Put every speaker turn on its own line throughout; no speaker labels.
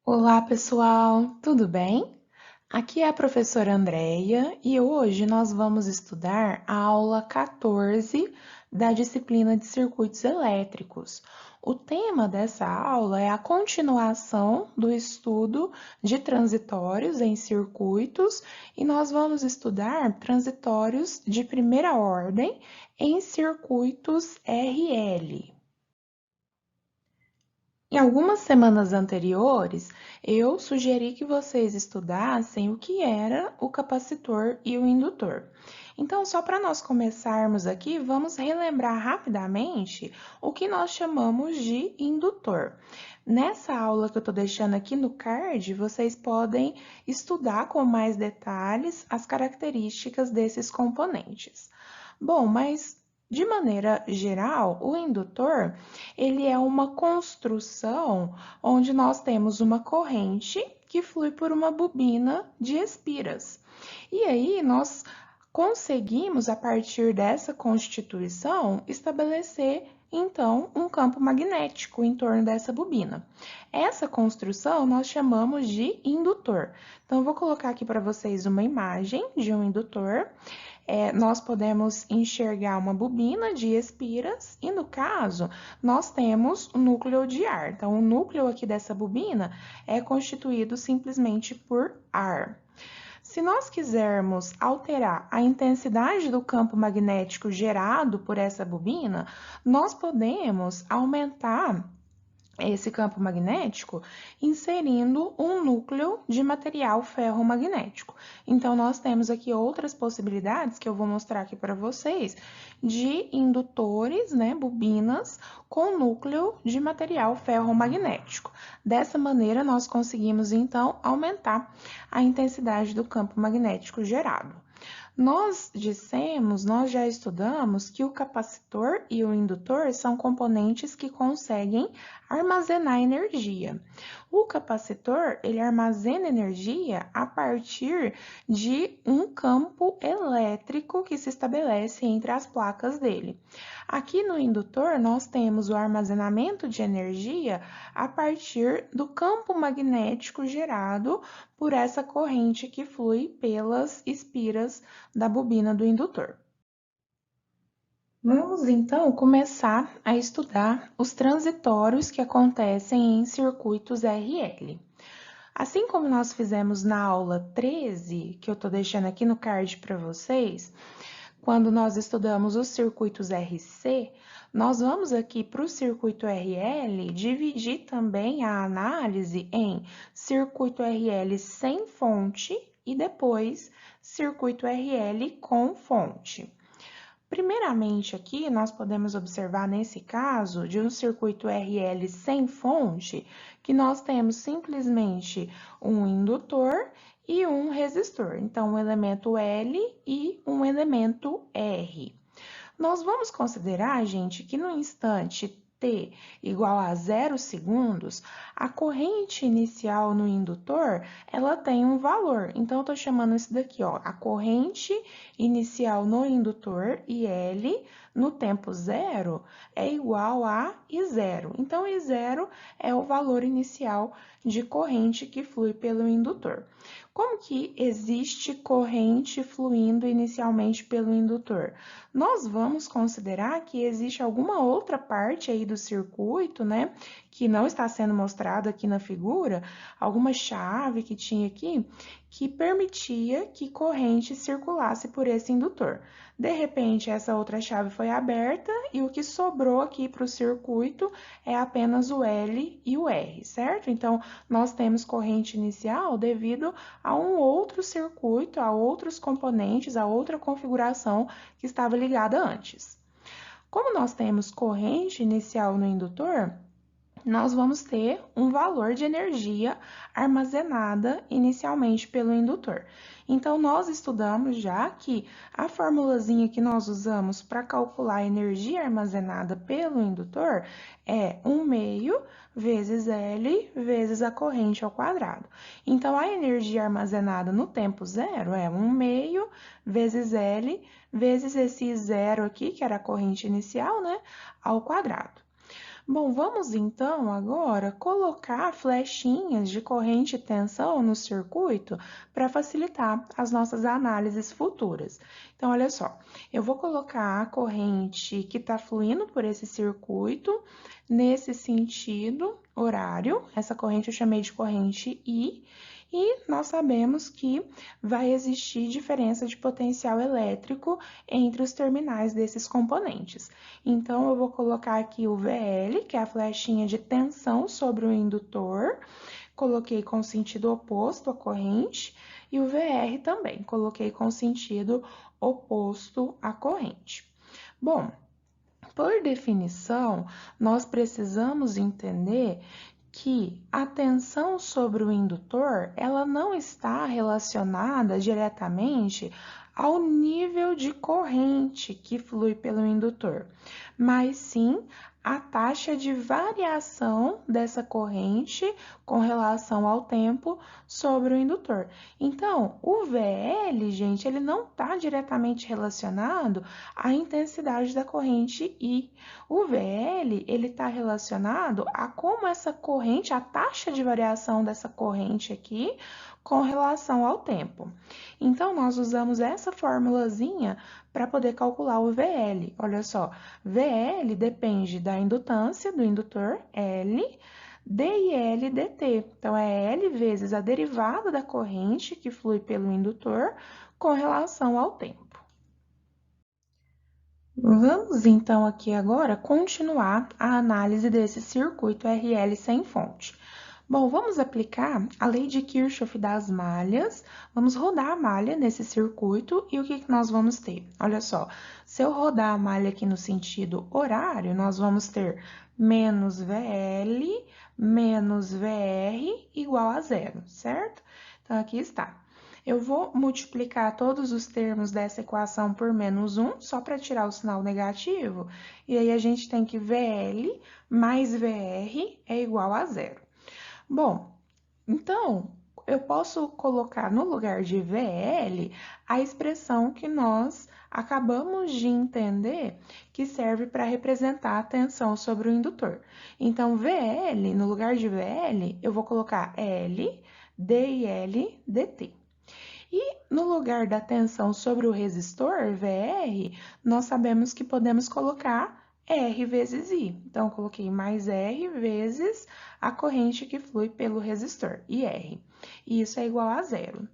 Olá, pessoal, tudo bem? Aqui é a professora Andreia e hoje nós vamos estudar a aula 14 da disciplina de circuitos elétricos. O tema dessa aula é a continuação do estudo de transitórios em circuitos e nós vamos estudar transitórios de primeira ordem em circuitos RL. Em algumas semanas anteriores, eu sugeri que vocês estudassem o que era o capacitor e o indutor. Então, só para nós começarmos aqui, vamos relembrar rapidamente o que nós chamamos de indutor. Nessa aula que eu estou deixando aqui no card, vocês podem estudar com mais detalhes as características desses componentes. Bom, mas de maneira geral, o indutor, ele é uma construção onde nós temos uma corrente que flui por uma bobina de espiras. E aí nós conseguimos, a partir dessa constituição, estabelecer então um campo magnético em torno dessa bobina. Essa construção nós chamamos de indutor. Então, eu vou colocar aqui para vocês uma imagem de um indutor. Nós podemos enxergar uma bobina de espiras e, no caso, nós temos o núcleo de ar. Então, o núcleo aqui dessa bobina é constituído simplesmente por ar. Se nós quisermos alterar a intensidade do campo magnético gerado por essa bobina, nós podemos aumentar esse campo magnético inserindo um núcleo de material ferromagnético. Então, nós temos aqui outras possibilidades que eu vou mostrar aqui para vocês de indutores, né, bobinas com núcleo de material ferromagnético. Dessa maneira, nós conseguimos então aumentar a intensidade do campo magnético gerado. Nós já estudamos que o capacitor e o indutor são componentes que conseguem armazenar energia. O capacitor, ele armazena energia a partir de um campo elétrico que se estabelece entre as placas dele. Aqui no indutor, nós temos o armazenamento de energia a partir do campo magnético gerado por essa corrente que flui pelas espiras da bobina do indutor. Vamos então começar a estudar os transitórios que acontecem em circuitos RL. Assim como nós fizemos na aula 13, que eu estou deixando aqui no card para vocês, quando nós estudamos os circuitos RC, nós vamos aqui para o circuito RL dividir também a análise em circuito RL sem fonte e depois circuito RL com fonte. Primeiramente, aqui nós podemos observar nesse caso de um circuito RL sem fonte, que nós temos simplesmente um indutor e um resistor. Então, um elemento L e um elemento R. Nós vamos considerar, gente, que no instante t igual a 0 segundos, a corrente inicial no indutor, ela tem um valor. Então, eu estou chamando isso daqui, ó, a corrente inicial no indutor, IL, no tempo zero, é igual a I0. Então, I0 é o valor inicial de corrente que flui pelo indutor. Como que existe corrente fluindo inicialmente pelo indutor? Nós vamos considerar que existe alguma outra parte aí do circuito, né, que não está sendo mostrada aqui na figura, alguma chave que tinha aqui, que permitia que corrente circulasse por esse indutor. De repente, essa outra chave foi aberta e o que sobrou aqui para o circuito é apenas o L e o R, certo? Então, nós temos corrente inicial devido a um outro circuito, a outros componentes, a outra configuração que estava ligada antes. Como nós temos corrente inicial no indutor, nós vamos ter um valor de energia armazenada inicialmente pelo indutor. Então, nós estudamos já que a formulazinha que nós usamos para calcular a energia armazenada pelo indutor é 1/2 vezes L vezes a corrente ao quadrado. Então, a energia armazenada no tempo zero é 1/2 vezes L vezes esse zero aqui, que era a corrente inicial, né, ao quadrado. Bom, vamos então agora colocar flechinhas de corrente e tensão no circuito para facilitar as nossas análises futuras. Então, olha só, eu vou colocar a corrente que está fluindo por esse circuito nesse sentido horário. Essa corrente eu chamei de corrente I. E nós sabemos que vai existir diferença de potencial elétrico entre os terminais desses componentes. Então, eu vou colocar aqui o VL, que é a flechinha de tensão sobre o indutor, coloquei com sentido oposto à corrente, e o VR também, coloquei com sentido oposto à corrente. Bom, por definição, nós precisamos entender que a tensão sobre o indutor, ela não está relacionada diretamente ao nível de corrente que flui pelo indutor, mas sim a taxa de variação dessa corrente com relação ao tempo sobre o indutor. Então, o VL, gente, ele não está diretamente relacionado à intensidade da corrente I. O VL, ele está relacionado a como essa corrente, a taxa de variação dessa corrente aqui, com relação ao tempo. Então, nós usamos essa formulazinha para poder calcular o VL. Olha só, VL depende da indutância do indutor, L, d e L dt. Então, é L vezes a derivada da corrente que flui pelo indutor com relação ao tempo. Vamos então aqui agora continuar a análise desse circuito RL sem fonte. Bom, vamos aplicar a lei de Kirchhoff das malhas, vamos rodar a malha nesse circuito e o que nós vamos ter? Olha só, se eu rodar a malha aqui no sentido horário, nós vamos ter menos VL menos VR igual a zero, certo? Então, aqui está. Eu vou multiplicar todos os termos dessa equação por menos 1, só para tirar o sinal negativo, e aí a gente tem que VL mais VR é igual a zero. Bom, então, eu posso colocar no lugar de VL a expressão que nós acabamos de entender que serve para representar a tensão sobre o indutor. Então, VL, no lugar de VL, eu vou colocar L, D e L, dt. E no lugar da tensão sobre o resistor, VR, nós sabemos que podemos colocar R vezes I. Então, eu coloquei mais R vezes a corrente que flui pelo resistor, IR. E isso é igual a zero.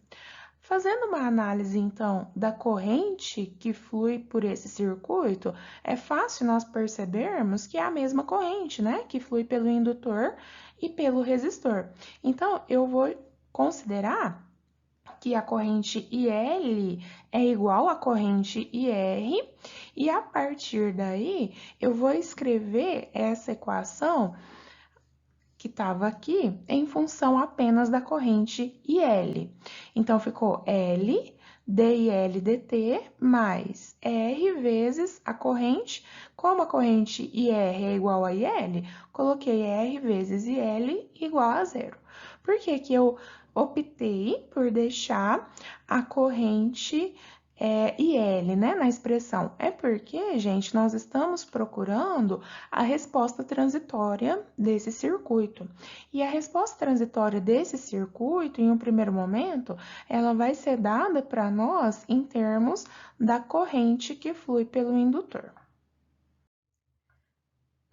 Fazendo uma análise, então, da corrente que flui por esse circuito, é fácil nós percebermos que é a mesma corrente, né? Que flui pelo indutor e pelo resistor. Então, eu vou considerar que a corrente IL é igual à corrente IR, e a partir daí eu vou escrever essa equação que estava aqui em função apenas da corrente IL. Então, ficou L DIL dt mais R vezes a corrente. Como a corrente IR é igual a IL, coloquei R vezes IL igual a zero. Por que que eu optei por deixar a corrente IL, né, na expressão? É porque, gente, nós estamos procurando a resposta transitória desse circuito. E a resposta transitória desse circuito, em um primeiro momento, ela vai ser dada para nós em termos da corrente que flui pelo indutor.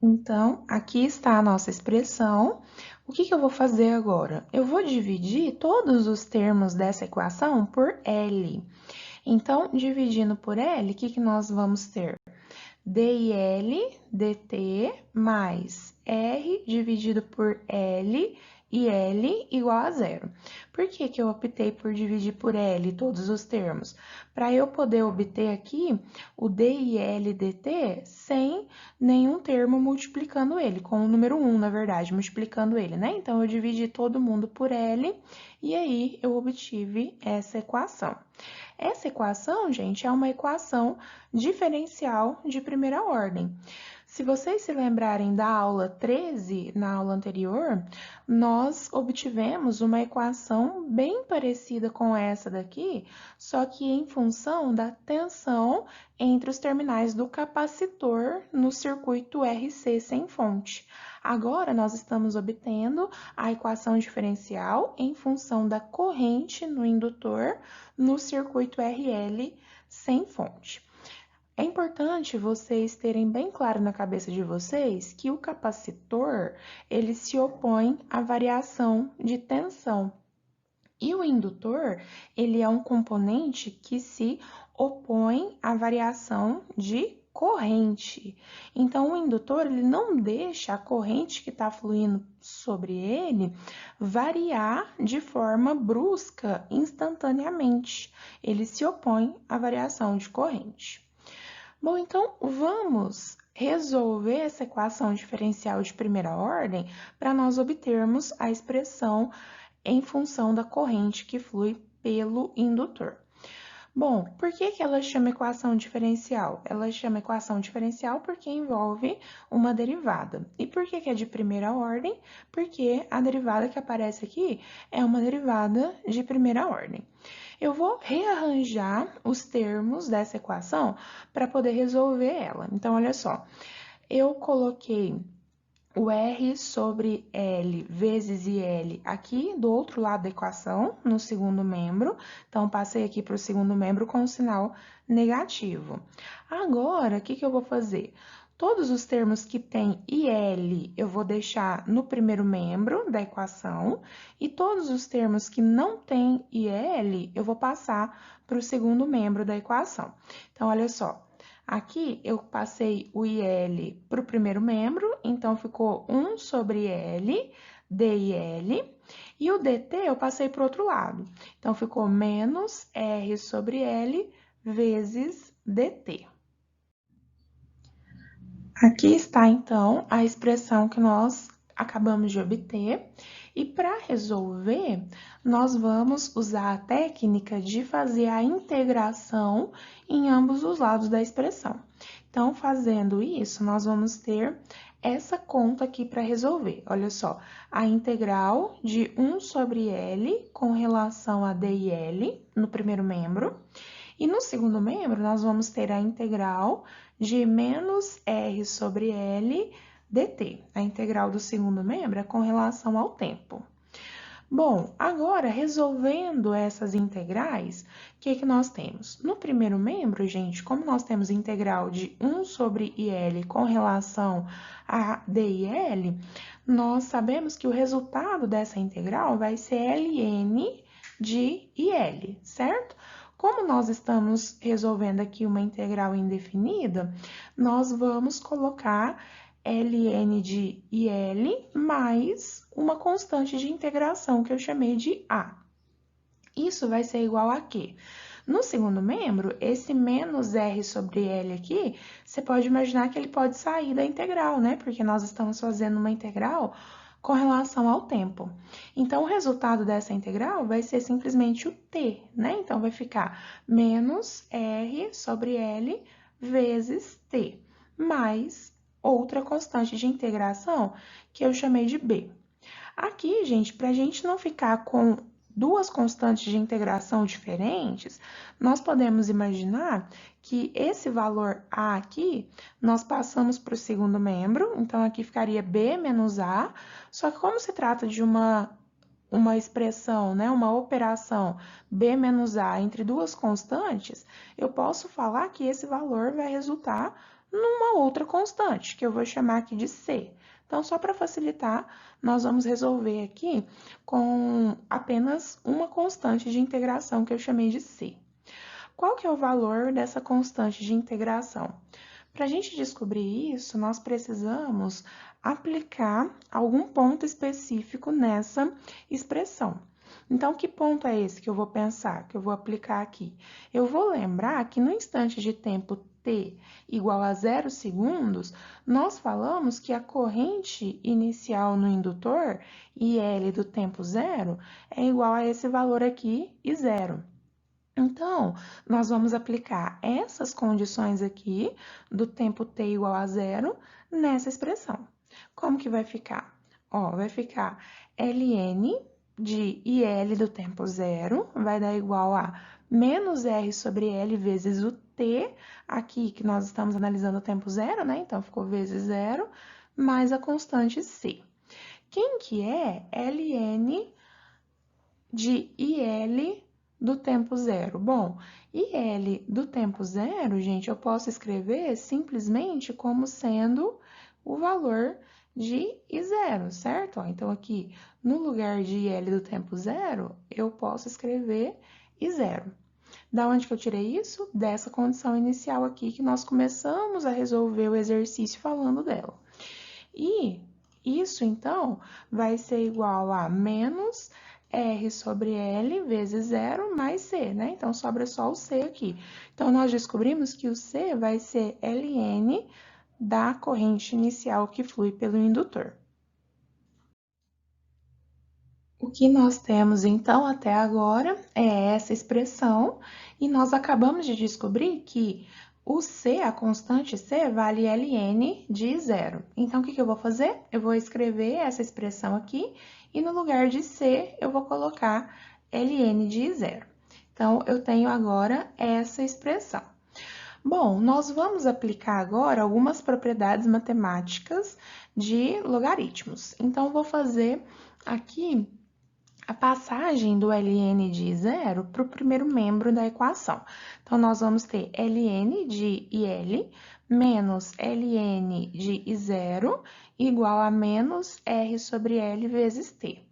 Então, aqui está a nossa expressão. O que eu vou fazer agora? Eu vou dividir todos os termos dessa equação por L. Então, dividindo por L, o que nós vamos ter? DIL dt mais R dividido por L e L igual a zero. Por que que eu optei por dividir por L todos os termos? Para eu poder obter aqui o DIL dt sem nenhum termo multiplicando ele, com o número 1, na verdade, multiplicando ele, né? Então, eu dividi todo mundo por L e aí eu obtive essa equação. Essa equação, gente, é uma equação diferencial de primeira ordem. Se vocês se lembrarem da aula 13, na aula anterior, nós obtivemos uma equação bem parecida com essa daqui, só que em função da tensão entre os terminais do capacitor no circuito RC sem fonte. Agora, nós estamos obtendo a equação diferencial em função da corrente no indutor no circuito RL sem fonte. É importante vocês terem bem claro na cabeça de vocês que o capacitor, ele se opõe à variação de tensão. E o indutor, ele é um componente que se opõe à variação de corrente. Então, o indutor, ele não deixa a corrente que está fluindo sobre ele variar de forma brusca, instantaneamente. Ele se opõe à variação de corrente. Bom, então vamos resolver essa equação diferencial de primeira ordem para nós obtermos a expressão em função da corrente que flui pelo indutor. Bom, por que ela chama equação diferencial? Ela chama equação diferencial porque envolve uma derivada. E por que é de primeira ordem? Porque a derivada que aparece aqui é uma derivada de primeira ordem. Eu vou rearranjar os termos dessa equação para poder resolver ela. Então, olha só, eu coloquei o R sobre L vezes IL aqui do outro lado da equação, no segundo membro. Então, passei aqui para o segundo membro com o sinal negativo. Agora, o que eu vou fazer? Todos os termos que têm IL eu vou deixar no primeiro membro da equação e todos os termos que não têm IL eu vou passar para o segundo membro da equação. Então, olha só. Aqui eu passei o IL para o primeiro membro, então ficou 1 sobre L, DIL, e o DT eu passei para o outro lado. Então, ficou menos R sobre L vezes DT. Aqui está, então, a expressão que nós acabamos de obter. E para resolver, nós vamos usar a técnica de fazer a integração em ambos os lados da expressão. Então, fazendo isso, nós vamos ter essa conta aqui para resolver. Olha só, a integral de 1 sobre L com relação a D e L no primeiro membro. E no segundo membro, nós vamos ter a integral de menos R sobre L dt. A integral do segundo membro é com relação ao tempo. Bom, agora, resolvendo essas integrais, o que nós temos? No primeiro membro, gente, como nós temos integral de 1 sobre IL com relação a D e L, nós sabemos que o resultado dessa integral vai ser ln de IL, certo? Como nós estamos resolvendo aqui uma integral indefinida, nós vamos colocar ln de IL mais uma constante de integração que eu chamei de A. Isso vai ser igual a quê? No segundo membro, esse menos R sobre L aqui, você pode imaginar que ele pode sair da integral, né? Porque nós estamos fazendo uma integral com relação ao tempo. Então, o resultado dessa integral vai ser simplesmente o t, né? Então, vai ficar menos R sobre L vezes t, mais outra constante de integração que eu chamei de b. Aqui, gente, para a gente não ficar com duas constantes de integração diferentes, nós podemos imaginar que esse valor A aqui, nós passamos para o segundo membro, então aqui ficaria B menos A, só que como se trata de uma expressão, né, uma operação B menos A entre duas constantes, eu posso falar que esse valor vai resultar numa outra constante, que eu vou chamar aqui de C. Então, só para facilitar, nós vamos resolver aqui com apenas uma constante de integração que eu chamei de C. Qual que é o valor dessa constante de integração? Para a gente descobrir isso, nós precisamos aplicar algum ponto específico nessa expressão. Então, que ponto é esse que eu vou pensar, que eu vou aplicar aqui? Eu vou lembrar que no instante de tempo t igual a 0 segundos, nós falamos que a corrente inicial no indutor, IL do tempo zero, é igual a esse valor aqui e zero. Então, nós vamos aplicar essas condições aqui do tempo t igual a zero nessa expressão. Como que vai ficar? Ó, vai ficar ln de IL do tempo zero vai dar igual a menos R sobre L vezes o t, aqui que nós estamos analisando o tempo zero, né? Então, ficou vezes zero, mais a constante C. Quem que é ln de IL do tempo zero? Bom, IL do tempo zero, gente, eu posso escrever simplesmente como sendo o valor de I0, certo? Então, aqui, no lugar de IL do tempo zero, eu posso escrever I0. Da onde que eu tirei isso? Dessa condição inicial aqui que nós começamos a resolver o exercício falando dela. E isso, então, vai ser igual a menos R sobre L vezes zero mais C, né? Então, sobra só o C aqui. Então, nós descobrimos que o C vai ser Ln da corrente inicial que flui pelo indutor. O que nós temos, então, até agora é essa expressão, e nós acabamos de descobrir que o C, a constante C, vale Ln de zero. Então, o que eu vou fazer? Eu vou escrever essa expressão aqui, e no lugar de C, eu vou colocar Ln de zero. Então, eu tenho agora essa expressão. Bom, nós vamos aplicar agora algumas propriedades matemáticas de logaritmos. Então, eu vou fazer aqui a passagem do ln de zero para o primeiro membro da equação. Então, nós vamos ter ln de IL menos ln de I0 igual a menos R sobre L vezes T.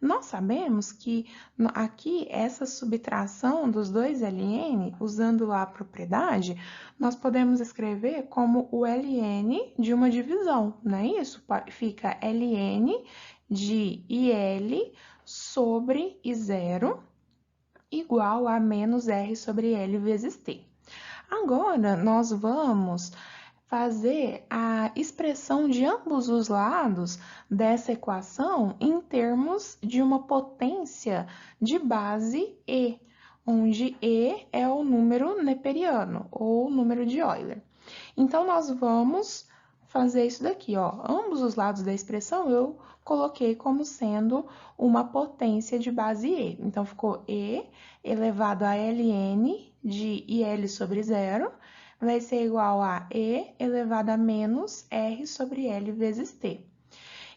Nós sabemos que aqui essa subtração dos dois ln, usando lá a propriedade, nós podemos escrever como o ln de uma divisão, não é isso? Fica ln de IL sobre I0 igual a menos R sobre L vezes T. Agora, nós vamos fazer a expressão de ambos os lados dessa equação em termos de uma potência de base E, onde E é o número neperiano, ou número de Euler. Então, nós vamos fazer isso daqui, ó. Ambos os lados da expressão eu coloquei como sendo uma potência de base E. Então, ficou E elevado a ln de IL sobre zero vai ser igual a E elevado a menos R sobre L vezes T.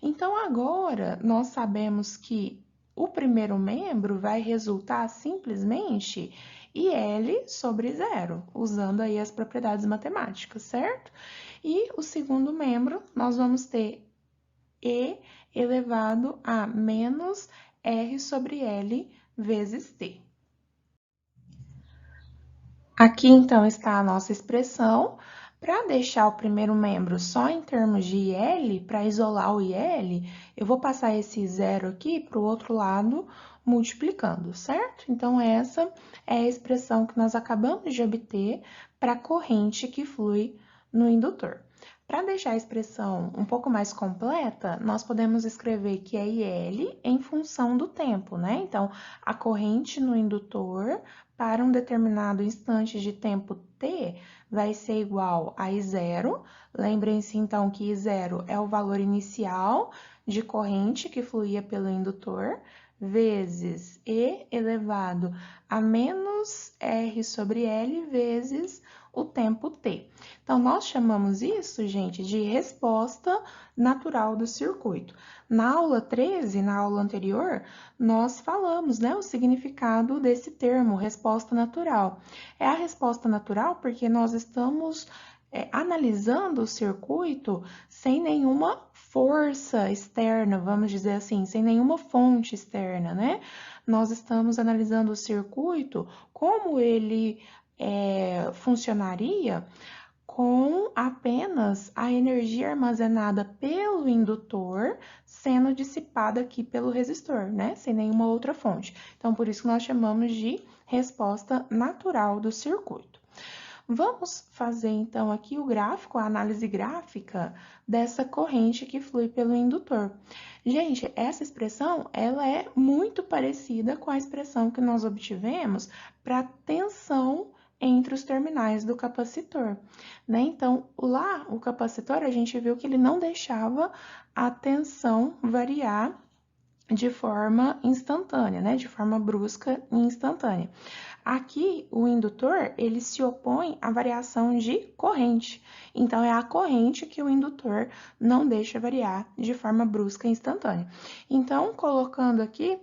Então, agora, nós sabemos que o primeiro membro vai resultar simplesmente IL sobre zero, usando aí as propriedades matemáticas, certo? E o segundo membro, nós vamos ter E elevado a menos R sobre L vezes T. Aqui, então, está a nossa expressão. Para deixar o primeiro membro só em termos de IL, para isolar o IL, eu vou passar esse zero aqui para o outro lado, multiplicando, certo? Então, essa é a expressão que nós acabamos de obter para a corrente que flui no indutor. Para deixar a expressão um pouco mais completa, nós podemos escrever que é IL em função do tempo, né? Então, a corrente no indutor para um determinado instante de tempo t vai ser igual a I0. Lembrem-se, então, que I0 é o valor inicial de corrente que fluía pelo indutor, vezes E elevado a menos R sobre L vezes o tempo t. Então, nós chamamos isso, gente, de resposta natural do circuito. Na aula 13, na aula anterior, nós falamos, né, o significado desse termo, resposta natural. É a resposta natural porque nós estamos analisando o circuito sem nenhuma força externa, vamos dizer assim, sem nenhuma fonte externa, né? Nós estamos analisando o circuito, como ele funcionaria com apenas a energia armazenada pelo indutor sendo dissipada aqui pelo resistor, né? Sem nenhuma outra fonte. Então, por isso que nós chamamos de resposta natural do circuito. Vamos fazer, então, aqui o gráfico, a análise gráfica dessa corrente que flui pelo indutor. Gente, essa expressão, ela é muito parecida com a expressão que nós obtivemos para a tensão entre os terminais do capacitor, né? Então, lá, o capacitor, a gente viu que ele não deixava a tensão variar de forma instantânea, né? De forma brusca e instantânea. Aqui, o indutor, ele se opõe à variação de corrente. Então, é a corrente que o indutor não deixa variar de forma brusca e instantânea. Então, colocando aqui,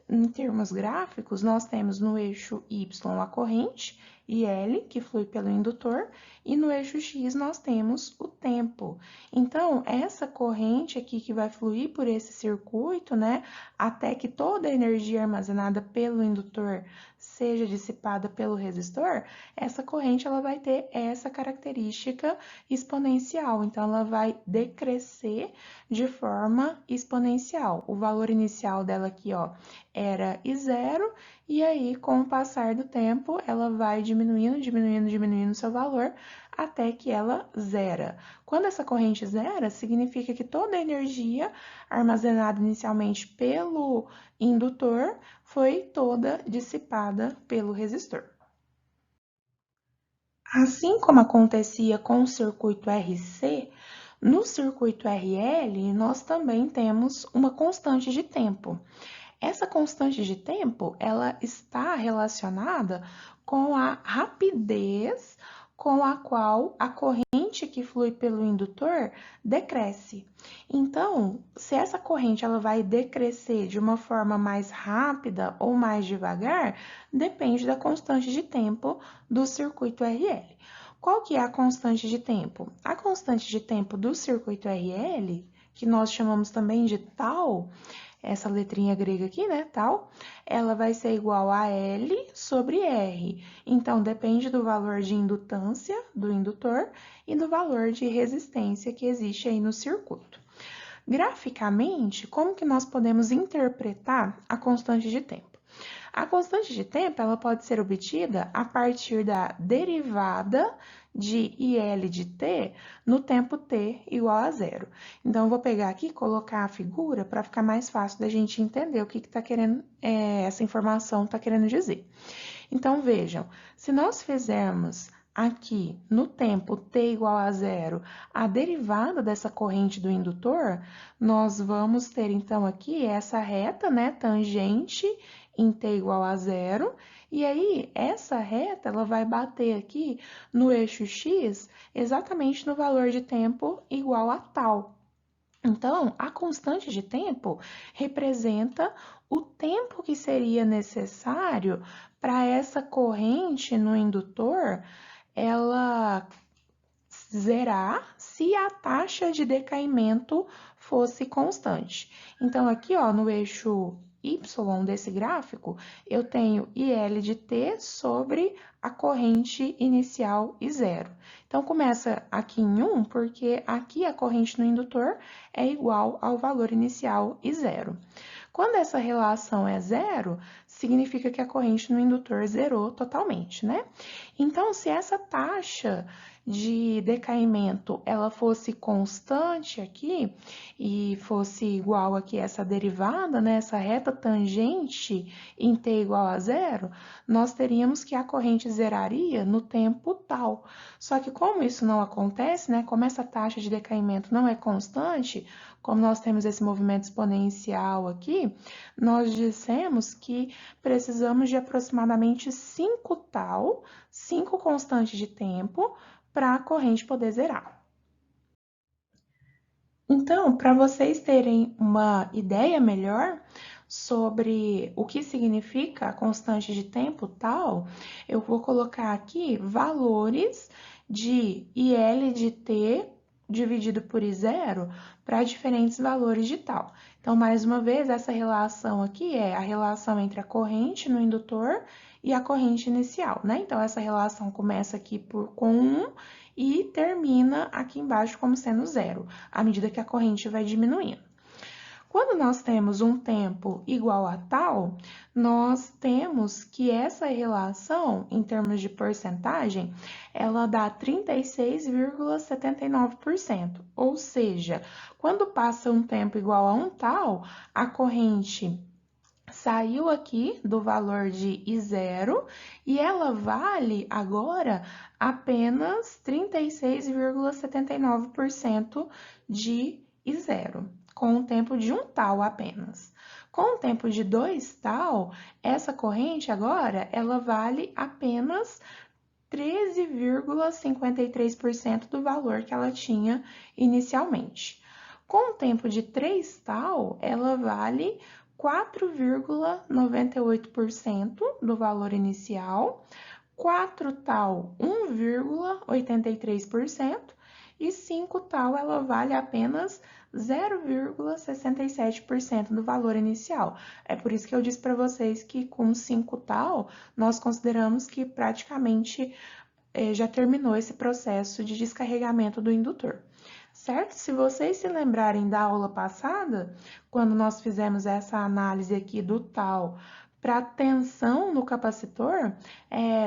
em termos gráficos, nós temos no eixo Y a corrente e L, que flui pelo indutor, e no eixo X nós temos o tempo. Então, essa corrente aqui que vai fluir por esse circuito, né, até que toda a energia armazenada pelo indutor seja dissipada pelo resistor, essa corrente ela vai ter essa característica exponencial. Então, ela vai decrescer de forma exponencial. O valor inicial dela aqui, ó, era zero, e aí, com o passar do tempo, ela vai diminuindo, diminuindo, diminuindo seu valor, até que ela zera. Quando essa corrente zera, significa que toda a energia armazenada inicialmente pelo indutor foi toda dissipada pelo resistor. Assim como acontecia com o circuito RC, no circuito RL, nós também temos uma constante de tempo. Essa constante de tempo, ela está relacionada com a rapidez com a qual a corrente que flui pelo indutor decresce. Então, se essa corrente ela vai decrescer de uma forma mais rápida ou mais devagar, depende da constante de tempo do circuito RL. Qual que é a constante de tempo? A constante de tempo do circuito RL, que nós chamamos também de tal, essa letrinha grega aqui, né, tal, ela vai ser igual a L sobre R. Então, depende do valor de indutância do indutor e do valor de resistência que existe aí no circuito. Graficamente, como que nós podemos interpretar a constante de tempo? A constante de tempo ela pode ser obtida a partir da derivada de IL de t no tempo t igual a zero. Então, eu vou pegar aqui e colocar a figura para ficar mais fácil da gente entender o que tá querendo, essa informação está querendo dizer. Então, vejam, se nós fizermos aqui no tempo t igual a zero a derivada dessa corrente do indutor, nós vamos ter então aqui essa reta, né, tangente em t igual a zero, e aí essa reta ela vai bater aqui no eixo x exatamente no valor de tempo igual a tal. Então, a constante de tempo representa o tempo que seria necessário para essa corrente no indutor ela zerar se a taxa de decaimento fosse constante. Então, aqui, ó, no eixo Y desse gráfico, eu tenho IL de t sobre a corrente inicial e zero. Então, começa aqui em 1, porque aqui a corrente no indutor é igual ao valor inicial e zero. Quando essa relação é zero, significa que a corrente no indutor zerou totalmente, né? Então, se essa taxa de decaimento ela fosse constante aqui e fosse igual aqui essa derivada, né, essa reta tangente em t igual a zero, nós teríamos que a corrente zeraria no tempo tal. Só que como isso não acontece, né, como essa taxa de decaimento não é constante, como nós temos esse movimento exponencial aqui, nós dissemos que precisamos de aproximadamente 5 tal, 5 constantes de tempo, para a corrente poder zerar. Então, para vocês terem uma ideia melhor sobre o que significa a constante de tempo tal, eu vou colocar aqui valores de IL de t dividido por I0 para diferentes valores de tal. Então, mais uma vez, essa relação aqui é a relação entre a corrente no indutor e a corrente inicial, né? Então, essa relação começa aqui com 1 e termina aqui embaixo como sendo zero, à medida que a corrente vai diminuindo. Quando nós temos um tempo igual a tal, nós temos que essa relação, em termos de porcentagem, ela dá 36,79%. Ou seja, quando passa um tempo igual a um tal, a corrente saiu aqui do valor de I0 e ela vale agora apenas 36,79% de I0, com o tempo de um tal apenas. Com o tempo de 2 tal, essa corrente agora ela vale apenas 13,53% do valor que ela tinha inicialmente. Com o tempo de 3 tal, ela vale 4,98% do valor inicial, 4 tal 1,83% e 5 tal ela vale apenas 0,67% do valor inicial. É por isso que eu disse para vocês que com 5 tal nós consideramos que praticamente já terminou esse processo de descarregamento do indutor. Certo? Se vocês se lembrarem da aula passada, quando nós fizemos essa análise aqui do tal para tensão no capacitor,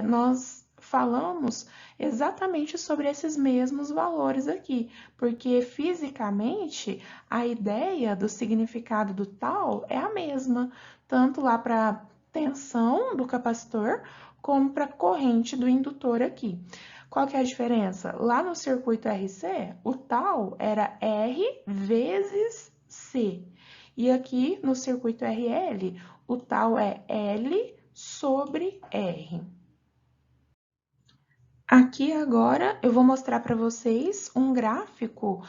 nós falamos exatamente sobre esses mesmos valores aqui, porque fisicamente a ideia do significado do tal é a mesma, tanto lá para tensão do capacitor como para corrente do indutor aqui. Qual que é a diferença? Lá no circuito RC, o tal era R vezes C. E aqui no circuito RL, o tal é L sobre R. Aqui agora eu vou mostrar para vocês um gráfico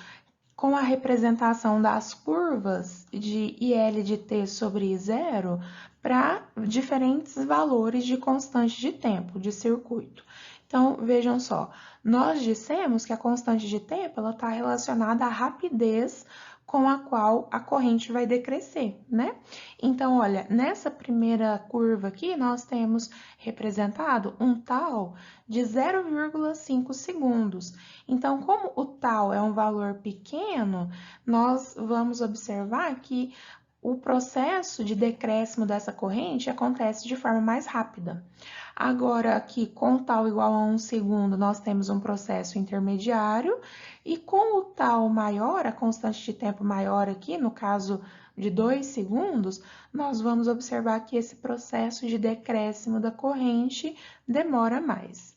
com a representação das curvas de IL de T sobre I0 para diferentes valores de constante de tempo de circuito. Então, vejam só, nós dissemos que a constante de tempo está relacionada à rapidez com a qual a corrente vai decrescer, né? Então, olha, nessa primeira curva aqui, nós temos representado um tal de 0,5 segundos. Então, como o tal é um valor pequeno, nós vamos observar que o processo de decréscimo dessa corrente acontece de forma mais rápida. Agora, aqui, com tal igual a 1 segundo, nós temos um processo intermediário, e com o tal maior, a constante de tempo maior aqui, no caso de 2 segundos, nós vamos observar que esse processo de decréscimo da corrente demora mais.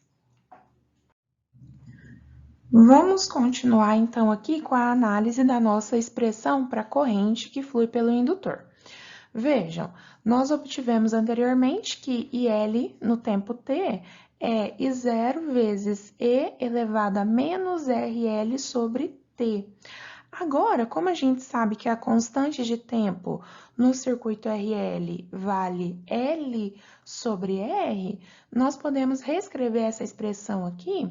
Vamos continuar então aqui com a análise da nossa expressão para corrente que flui pelo indutor. Vejam, nós obtivemos anteriormente que IL no tempo t é I0 vezes E elevado a menos RL sobre T. Agora, como a gente sabe que a constante de tempo no circuito RL vale L sobre R, nós podemos reescrever essa expressão aqui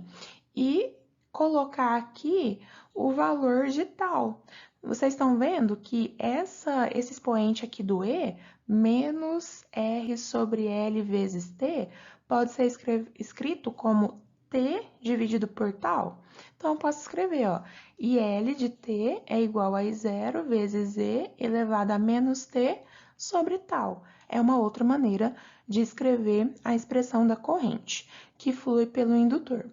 e colocar aqui o valor de tal. Vocês estão vendo que esse expoente aqui do E, menos R sobre L vezes T, pode ser escrito como T dividido por tal? Então, eu posso escrever, ó, IL de T é igual a I0 vezes E elevado a menos T sobre tal. É uma outra maneira de escrever a expressão da corrente, que flui pelo indutor.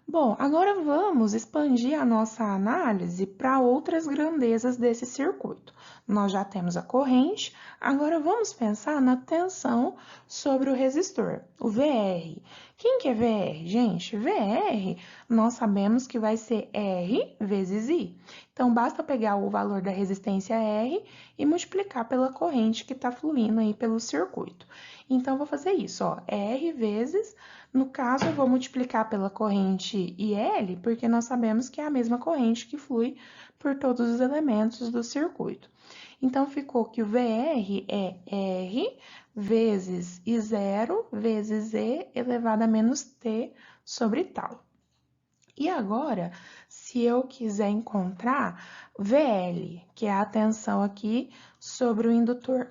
Bom, agora vamos expandir a nossa análise para outras grandezas desse circuito. Nós já temos a corrente, agora vamos pensar na tensão sobre o resistor, o VR. Quem que é VR, gente? VR, nós sabemos que vai ser R vezes I. Então, basta pegar o valor da resistência R e multiplicar pela corrente que está fluindo aí pelo circuito. Então, vou fazer isso, ó, R vezes, no caso, eu vou multiplicar pela corrente IL, porque nós sabemos que é a mesma corrente que flui por todos os elementos do circuito. Então, ficou que o VR é R vezes I0 vezes E elevado a menos T sobre tal. E agora, se eu quiser encontrar VL, que é a tensão aqui sobre o indutor,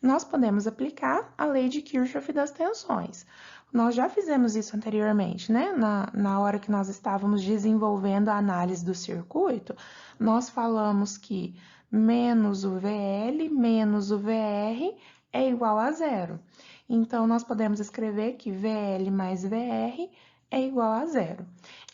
nós podemos aplicar a lei de Kirchhoff das tensões. Nós já fizemos isso anteriormente, né? Na hora que nós estávamos desenvolvendo a análise do circuito, nós falamos que menos o VL menos o VR é igual a zero. Então, nós podemos escrever que VL mais VR é igual a zero.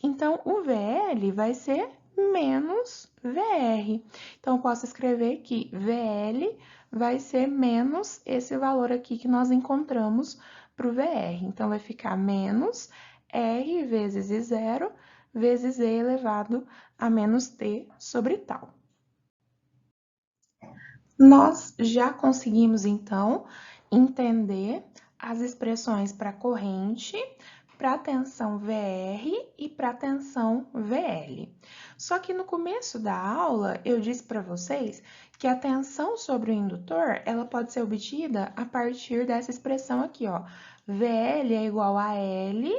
Então, o VL vai ser menos VR. Então, eu posso escrever que VL vai ser menos esse valor aqui que nós encontramos para o VR. Então, vai ficar menos R vezes I0 vezes E elevado a menos T sobre tal. Nós já conseguimos, então, entender as expressões para corrente, para tensão VR e para tensão VL. Só que no começo da aula, eu disse para vocês que a tensão sobre o indutor, ela pode ser obtida a partir dessa expressão aqui, ó. VL é igual a L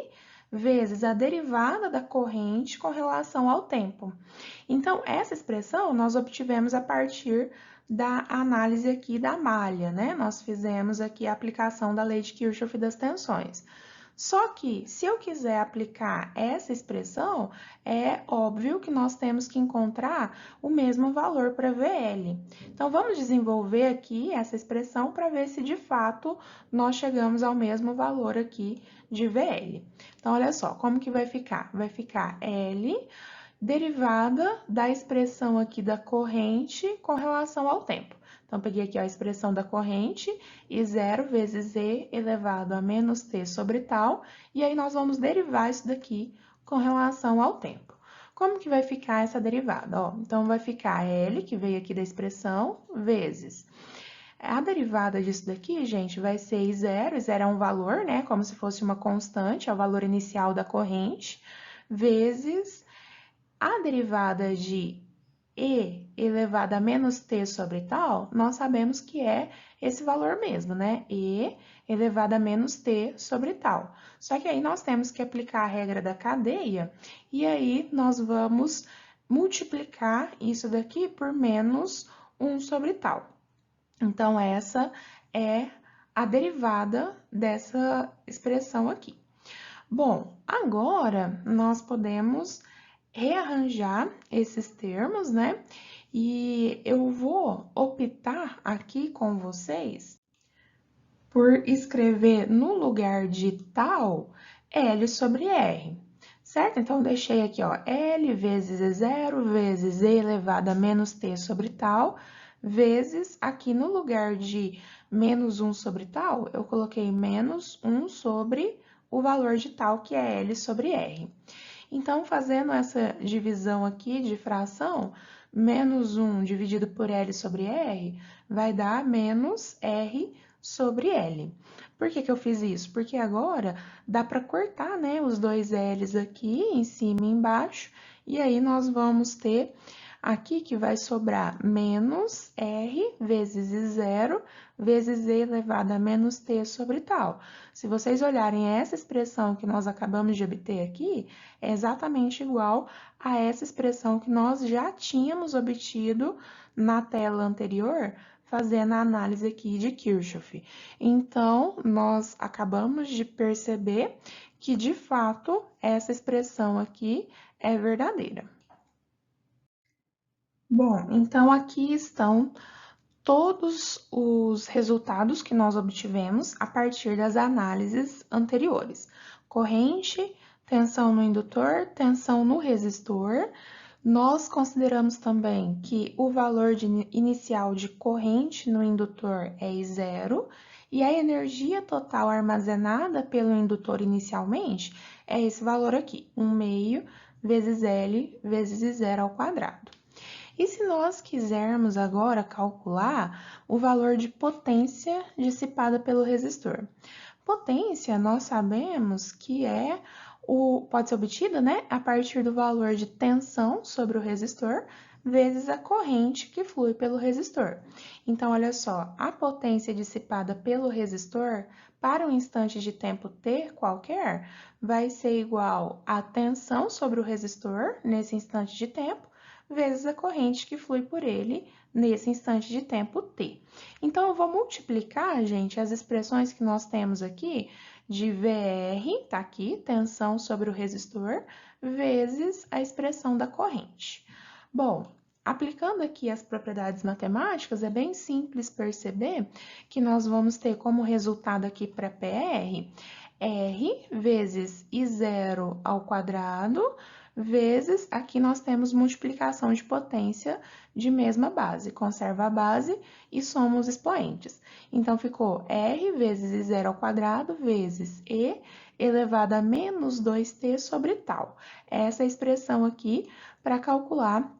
vezes a derivada da corrente com relação ao tempo. Então, essa expressão nós obtivemos a partir da análise aqui da malha, né? Nós fizemos aqui a aplicação da lei de Kirchhoff das tensões. Só que, se eu quiser aplicar essa expressão, é óbvio que nós temos que encontrar o mesmo valor para VL. Então, vamos desenvolver aqui essa expressão para ver se, de fato, nós chegamos ao mesmo valor aqui de VL. Então, olha só, como que vai ficar? Vai ficar L derivada da expressão aqui da corrente com relação ao tempo. Então, peguei aqui a expressão da corrente, I0 vezes E elevado a menos T sobre tal, e aí nós vamos derivar isso daqui com relação ao tempo. Como que vai ficar essa derivada? Ó, então, vai ficar L, que veio aqui da expressão, vezes. A derivada disso daqui, gente, vai ser I0, I0 é um valor, né, como se fosse uma constante, é o valor inicial da corrente, vezes a derivada de E elevado a menos T sobre tal, nós sabemos que é esse valor mesmo, né? E elevado a menos T sobre tal. Só que aí nós temos que aplicar a regra da cadeia, e aí nós vamos multiplicar isso daqui por menos 1 sobre tal. Então, essa é a derivada dessa expressão aqui. Bom, agora nós podemos rearranjar esses termos, né? E eu vou optar aqui com vocês por escrever no lugar de tal L sobre R, certo? Então, eu deixei aqui, ó, L vezes E0 vezes E elevado a menos T sobre tal, vezes, aqui no lugar de menos 1 sobre tal, eu coloquei menos 1 sobre o valor de tal, que é L sobre R. Então, fazendo essa divisão aqui de fração, menos 1 dividido por L sobre R vai dar menos R sobre L. Por que que eu fiz isso? Porque agora dá para cortar, né, os dois L's aqui, em cima e embaixo, e aí nós vamos ter aqui que vai sobrar menos R vezes I0 vezes E elevado a menos T sobre tal. Se vocês olharem essa expressão que nós acabamos de obter aqui, é exatamente igual a essa expressão que nós já tínhamos obtido na tela anterior, fazendo a análise aqui de Kirchhoff. Então, nós acabamos de perceber que, de fato, essa expressão aqui é verdadeira. Bom, então aqui estão todos os resultados que nós obtivemos a partir das análises anteriores. Corrente, tensão no indutor, tensão no resistor. Nós consideramos também que o valor inicial de corrente no indutor é I0 e a energia total armazenada pelo indutor inicialmente é esse valor aqui, 1/2 vezes L vezes I0 ao quadrado. E se nós quisermos agora calcular o valor de potência dissipada pelo resistor? Potência, nós sabemos que pode ser obtida, né, a partir do valor de tensão sobre o resistor vezes a corrente que flui pelo resistor. Então, olha só, a potência dissipada pelo resistor para um instante de tempo t qualquer vai ser igual à tensão sobre o resistor nesse instante de tempo vezes a corrente que flui por ele nesse instante de tempo t. Então, eu vou multiplicar, gente, as expressões que nós temos aqui de VR, tá aqui, tensão sobre o resistor, vezes a expressão da corrente. Bom, aplicando aqui as propriedades matemáticas, é bem simples perceber que nós vamos ter como resultado aqui para PR, R vezes I0 ao quadrado, vezes, aqui nós temos multiplicação de potência de mesma base. Conserva a base e soma os expoentes. Então, ficou R vezes I0 ao quadrado, vezes E elevado a menos 2t sobre tal. Essa é a expressão aqui para calcular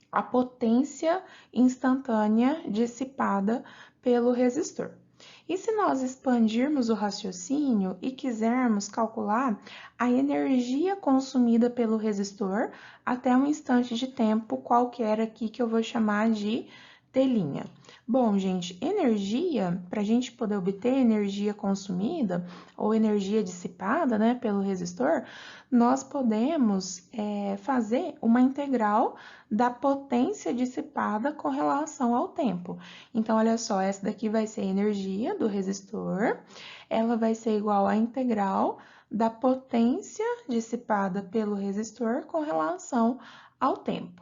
a potência instantânea dissipada pelo resistor. E se nós expandirmos o raciocínio e quisermos calcular a energia consumida pelo resistor até um instante de tempo qualquer aqui que eu vou chamar de telinha. Bom, gente, energia, para a gente poder obter energia consumida ou energia dissipada, né, pelo resistor, nós podemos fazer uma integral da potência dissipada com relação ao tempo. Então, olha só, essa daqui vai ser a energia do resistor, ela vai ser igual à integral da potência dissipada pelo resistor com relação ao tempo.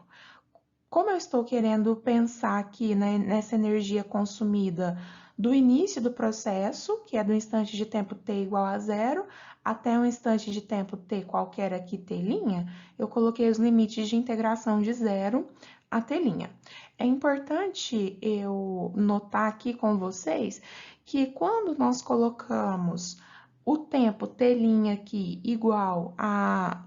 Como eu estou querendo pensar aqui, né, nessa energia consumida do início do processo, que é do instante de tempo t igual a 0, até um instante de tempo t qualquer aqui, t', eu coloquei os limites de integração de 0 a t'. É importante eu notar aqui com vocês que quando nós colocamos o tempo t' aqui igual a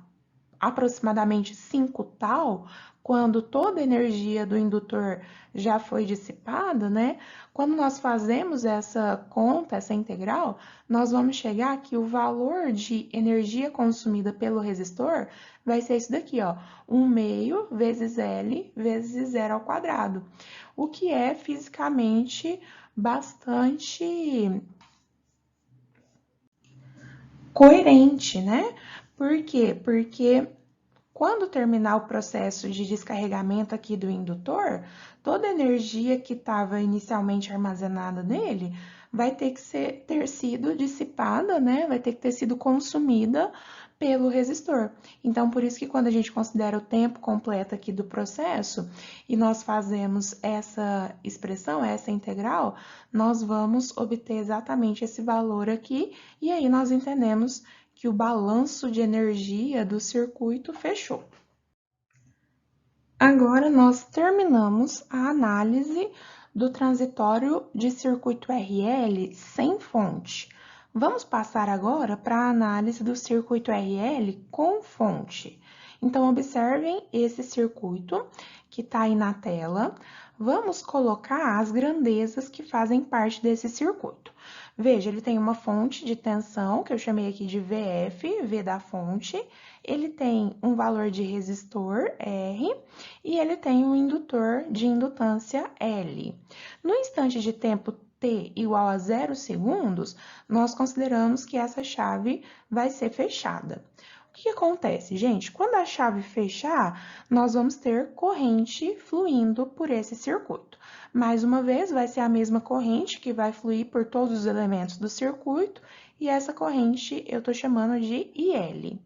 aproximadamente 5 tal, quando toda a energia do indutor já foi dissipada, né? Quando nós fazemos essa conta, essa integral, nós vamos chegar que o valor de energia consumida pelo resistor vai ser isso daqui, ó, 1/2 vezes L vezes 0 ao quadrado, o que é fisicamente bastante coerente, né? Por quê? Porque quando terminar o processo de descarregamento aqui do indutor, toda a energia que estava inicialmente armazenada nele vai ter que ter sido dissipada, né? Vai ter que ter sido consumida pelo resistor. Então, por isso que quando a gente considera o tempo completo aqui do processo e nós fazemos essa expressão, essa integral, nós vamos obter exatamente esse valor aqui e aí nós entendemos que o balanço de energia do circuito fechou. Agora, nós terminamos a análise do transitório de circuito RL sem fonte. Vamos passar agora para a análise do circuito RL com fonte. Então, observem esse circuito que está aí na tela. Vamos colocar as grandezas que fazem parte desse circuito. Veja, ele tem uma fonte de tensão, que eu chamei aqui de VF, V da fonte. Ele tem um valor de resistor, R, e ele tem um indutor de indutância, L. No instante de tempo t igual a 0 segundos, nós consideramos que essa chave vai ser fechada. O que acontece, gente? Quando a chave fechar, nós vamos ter corrente fluindo por esse circuito. Mais uma vez, vai ser a mesma corrente que vai fluir por todos os elementos do circuito, e essa corrente eu estou chamando de IL.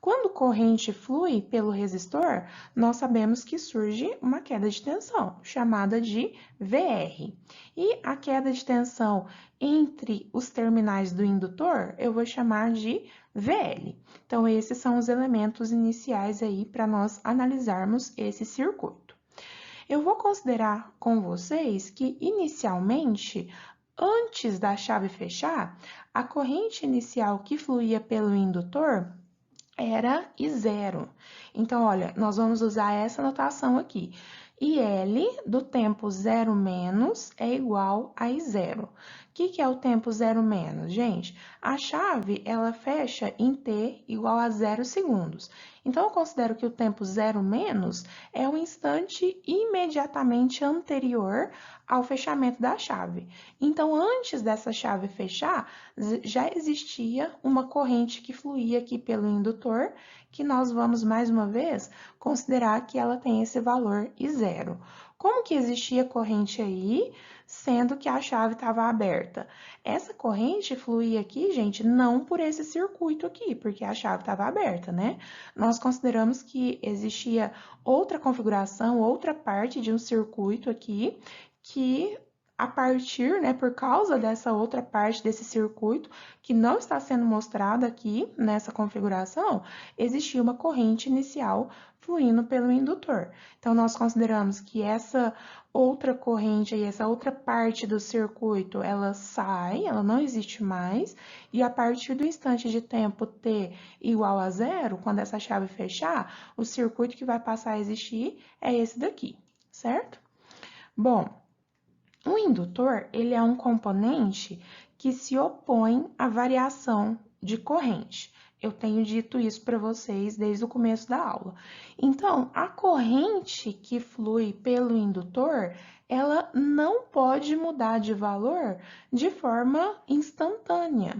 Quando corrente flui pelo resistor, nós sabemos que surge uma queda de tensão, chamada de VR. E a queda de tensão entre os terminais do indutor, eu vou chamar de VL. Então, esses são os elementos iniciais aí para nós analisarmos esse circuito. Eu vou considerar com vocês que, inicialmente, antes da chave fechar, a corrente inicial que fluía pelo indutor era I0. Então, olha, nós vamos usar essa notação aqui. IL do tempo 0 menos é igual a I0. O que é o tempo 0 menos? Gente, a chave, ela fecha em t igual a 0 segundos. Então, eu considero que o tempo 0 menos é o instante imediatamente anterior ao fechamento da chave. Então, antes dessa chave fechar, já existia uma corrente que fluía aqui pelo indutor, que nós vamos, mais uma vez, considerar que ela tem esse valor I0. Como que existia corrente aí, sendo que a chave estava aberta? Essa corrente fluía aqui, gente, não por esse circuito aqui, porque a chave estava aberta, né? Nós consideramos que existia outra configuração, outra parte de um circuito aqui, que a partir, né, por causa dessa outra parte desse circuito, que não está sendo mostrada aqui nessa configuração, existia uma corrente inicial fluindo pelo indutor. Então, nós consideramos que essa outra corrente aí, essa outra parte do circuito, ela sai, ela não existe mais, e a partir do instante de tempo t igual a zero, quando essa chave fechar, o circuito que vai passar a existir é esse daqui, certo? Bom, o indutor, ele é um componente que se opõe à variação de corrente. Eu tenho dito isso para vocês desde o começo da aula. Então, a corrente que flui pelo indutor, ela não pode mudar de valor de forma instantânea.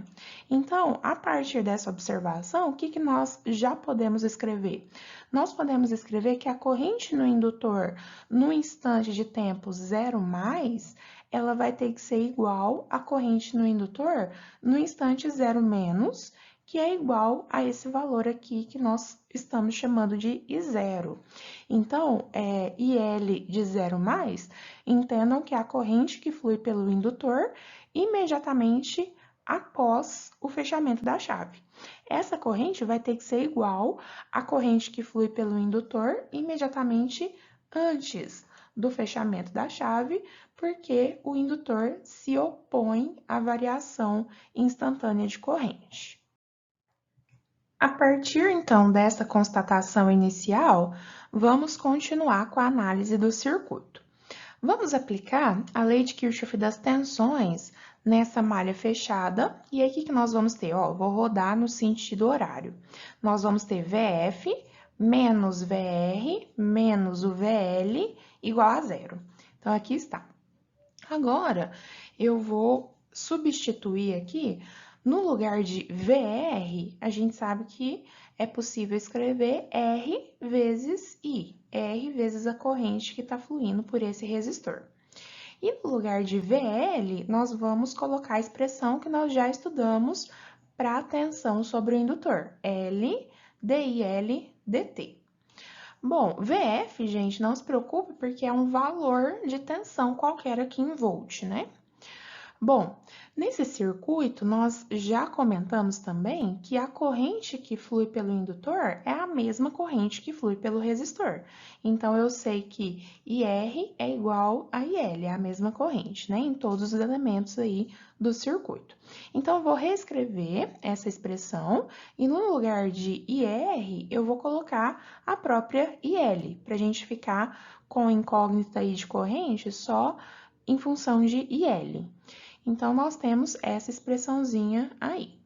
Então, a partir dessa observação, o que nós já podemos escrever? Nós podemos escrever que a corrente no indutor, no instante de tempo 0 mais, ela vai ter que ser igual à corrente no indutor no instante 0 menos, que é igual a esse valor aqui que nós estamos chamando de I0. Então, IL de 0 mais, entendam que é a corrente que flui pelo indutor imediatamente após o fechamento da chave. Essa corrente vai ter que ser igual à corrente que flui pelo indutor imediatamente antes do fechamento da chave, porque o indutor se opõe à variação instantânea de corrente. A partir, então, dessa constatação inicial, vamos continuar com a análise do circuito. Vamos aplicar a lei de Kirchhoff das tensões nessa malha fechada, e aí o que nós vamos ter? Ó, vou rodar no sentido horário. Nós vamos ter VF menos VR menos o VL igual a zero. Então, aqui está. Agora, eu vou substituir aqui, no lugar de VR, a gente sabe que é possível escrever R vezes I, R vezes a corrente que está fluindo por esse resistor. E no lugar de VL, nós vamos colocar a expressão que nós já estudamos para a tensão sobre o indutor, L DIL dt. Bom, VF, gente, não se preocupe porque é um valor de tensão qualquer aqui em volt, né? Bom, nesse circuito, nós já comentamos também que a corrente que flui pelo indutor é a mesma corrente que flui pelo resistor. Então, eu sei que IR é igual a IL, é a mesma corrente, né? Em todos os elementos aí do circuito. Então, eu vou reescrever essa expressão e no lugar de IR, eu vou colocar a própria IL, para a gente ficar com incógnita aí de corrente só em função de IL. Então, nós temos essa expressãozinha aí.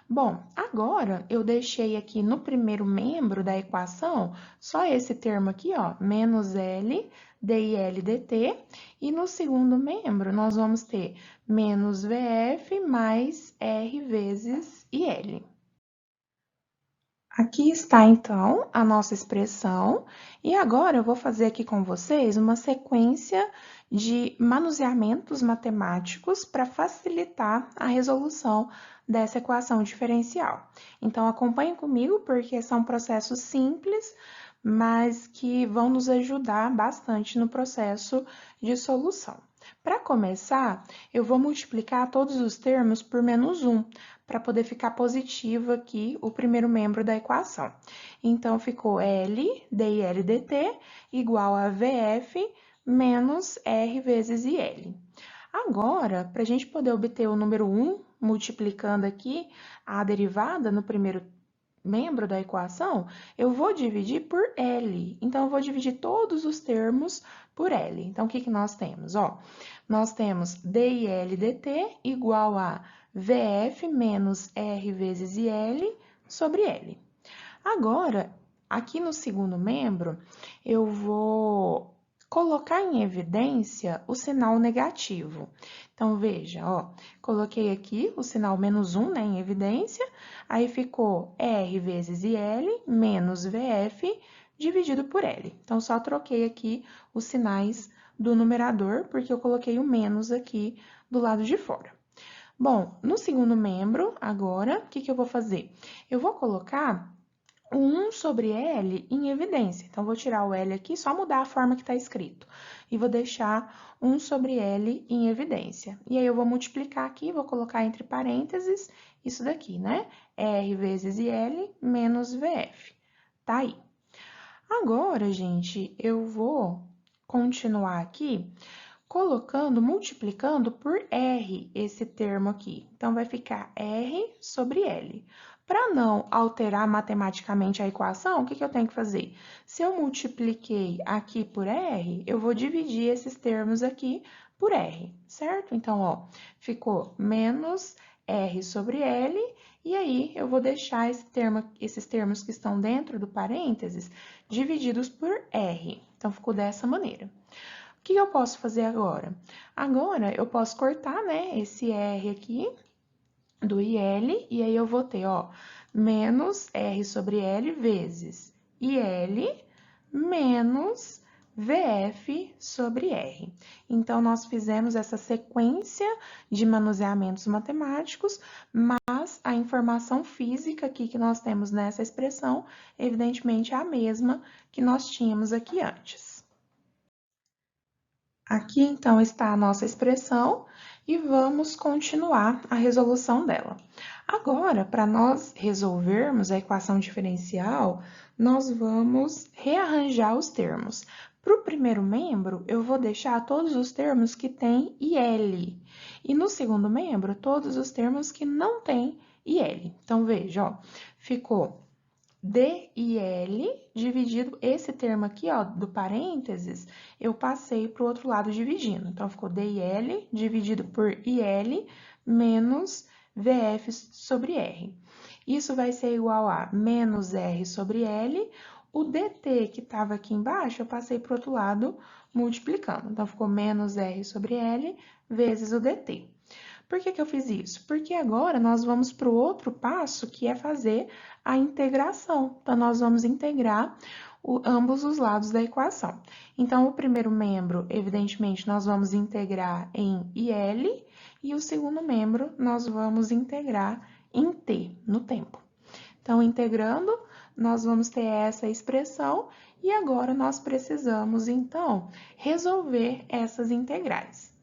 Bom, agora eu deixei aqui no primeiro membro da equação só esse termo aqui, ó, menos L DIL dt, e no segundo membro nós vamos ter menos VF mais R vezes IL. Aqui está, então, a nossa expressão, e agora eu vou fazer aqui com vocês uma sequência de manuseamentos matemáticos para facilitar a resolução dessa equação diferencial. Então, acompanhe comigo, porque são processos simples, mas que vão nos ajudar bastante no processo de solução. Para começar, eu vou multiplicar todos os termos por menos 1, para poder ficar positivo aqui o primeiro membro da equação. Então, ficou L DIL dt igual a VF menos R vezes IL. Agora, para a gente poder obter o número 1, multiplicando aqui a derivada no primeiro membro da equação, eu vou dividir por L. Então, eu vou dividir todos os termos por L. Então, o que nós temos? Ó, nós temos DIL dt igual a VF menos R vezes IL sobre L. Agora, aqui no segundo membro, eu vou colocar em evidência o sinal negativo. Então, veja, ó, coloquei aqui o sinal menos 1, né, em evidência, aí ficou R vezes IL menos VF dividido por L. Então, só troquei aqui os sinais do numerador, porque eu coloquei o menos aqui do lado de fora. Bom, no segundo membro, agora, o que eu vou fazer? Eu vou colocar o 1 sobre L em evidência. Então, vou tirar o L aqui, só mudar a forma que está escrito. E vou deixar 1 sobre L em evidência. E aí, eu vou multiplicar aqui, vou colocar entre parênteses isso daqui, né? R vezes IL menos VF. Tá aí. Agora, gente, eu vou continuar aqui colocando, multiplicando por R esse termo aqui. Então, vai ficar R sobre L. Para não alterar matematicamente a equação, o que eu tenho que fazer? Se eu multipliquei aqui por R, eu vou dividir esses termos aqui por R, certo? Então, ó, ficou menos R sobre L, e aí eu vou deixar esses termos que estão dentro do parênteses divididos por R. Então, ficou dessa maneira. O que eu posso fazer agora? Agora, eu posso cortar, né, esse R aqui do IL, e aí eu vou ter, ó, menos R sobre L vezes IL menos VF sobre R. Então, nós fizemos essa sequência de manuseamentos matemáticos, mas a informação física aqui que nós temos nessa expressão, evidentemente, é a mesma que nós tínhamos aqui antes. Aqui, então, está a nossa expressão e vamos continuar a resolução dela. Agora, para nós resolvermos a equação diferencial, nós vamos rearranjar os termos. Para o primeiro membro, eu vou deixar todos os termos que têm IL. E no segundo membro, todos os termos que não têm IL. Então, veja, ó, ficou DIL dividido, esse termo aqui, ó, do parênteses, eu passei para o outro lado dividindo. Então, ficou DIL dividido por IL menos VF sobre R. Isso vai ser igual a menos R sobre L. O DT que estava aqui embaixo, eu passei para o outro lado multiplicando. Então, ficou menos R sobre L vezes o DT. Por que eu fiz isso? Porque agora nós vamos para o outro passo, que é fazer a integração. Então, nós vamos integrar ambos os lados da equação. Então, o primeiro membro, evidentemente, nós vamos integrar em IL, e o segundo membro nós vamos integrar em T, no tempo. Então, integrando, nós vamos ter essa expressão, e agora nós precisamos, então, resolver essas integrais.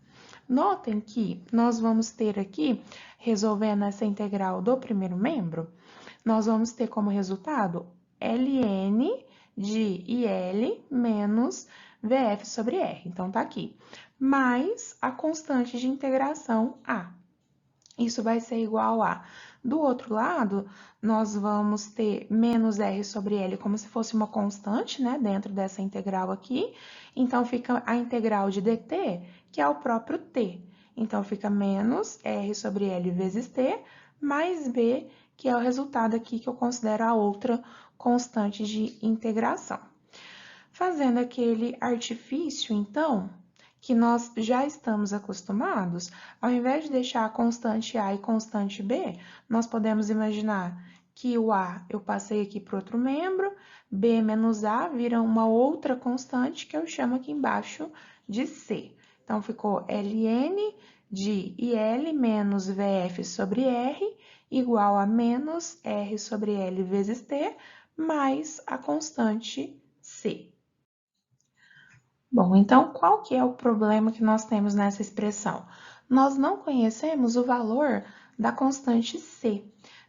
Notem que nós vamos ter aqui, resolvendo essa integral do primeiro membro, nós vamos ter como resultado ln de IL menos VF sobre R. Então, tá aqui. Mais a constante de integração A. Isso vai ser igual a... Do outro lado, nós vamos ter menos R sobre L como se fosse uma constante, né, dentro dessa integral aqui. Então, fica a integral de dt, que é o próprio t. Então, fica menos R sobre L vezes t, mais b, que é o resultado aqui que eu considero a outra constante de integração. Fazendo aquele artifício, então, que nós já estamos acostumados, ao invés de deixar a constante A e constante B, nós podemos imaginar que o A eu passei aqui para outro membro, B menos A vira uma outra constante que eu chamo aqui embaixo de C. Então, ficou ln de IL menos VF sobre R igual a menos R sobre L vezes T mais a constante C. Bom, então, qual que é o problema que nós temos nessa expressão? Nós não conhecemos o valor da constante C.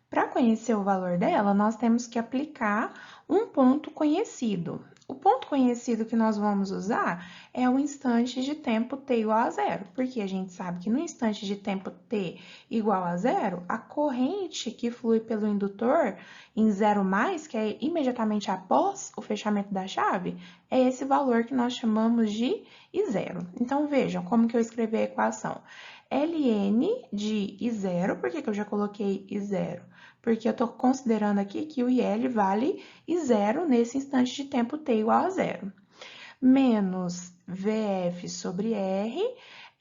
Para conhecer o valor dela, nós temos que aplicar um ponto conhecido. O ponto conhecido que nós vamos usar é o instante de tempo t igual a zero, porque a gente sabe que no instante de tempo t igual a zero, a corrente que flui pelo indutor em zero mais, que é imediatamente após o fechamento da chave, é esse valor que nós chamamos de I0. Então, vejam como que eu escrevi a equação. ln de I0, por que eu já coloquei I0? Porque eu estou considerando aqui que o IL vale I0 nesse instante de tempo t igual a zero. Menos VF sobre R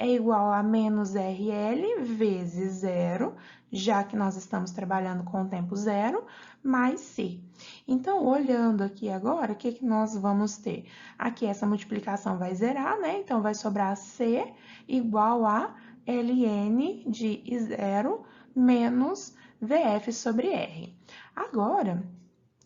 é igual a menos RL vezes zero, já que nós estamos trabalhando com o tempo zero, mais C. Então, olhando aqui agora, o que que nós vamos ter? Aqui essa multiplicação vai zerar, né? Então, vai sobrar C igual a ln de I0 menos VF sobre R. Agora,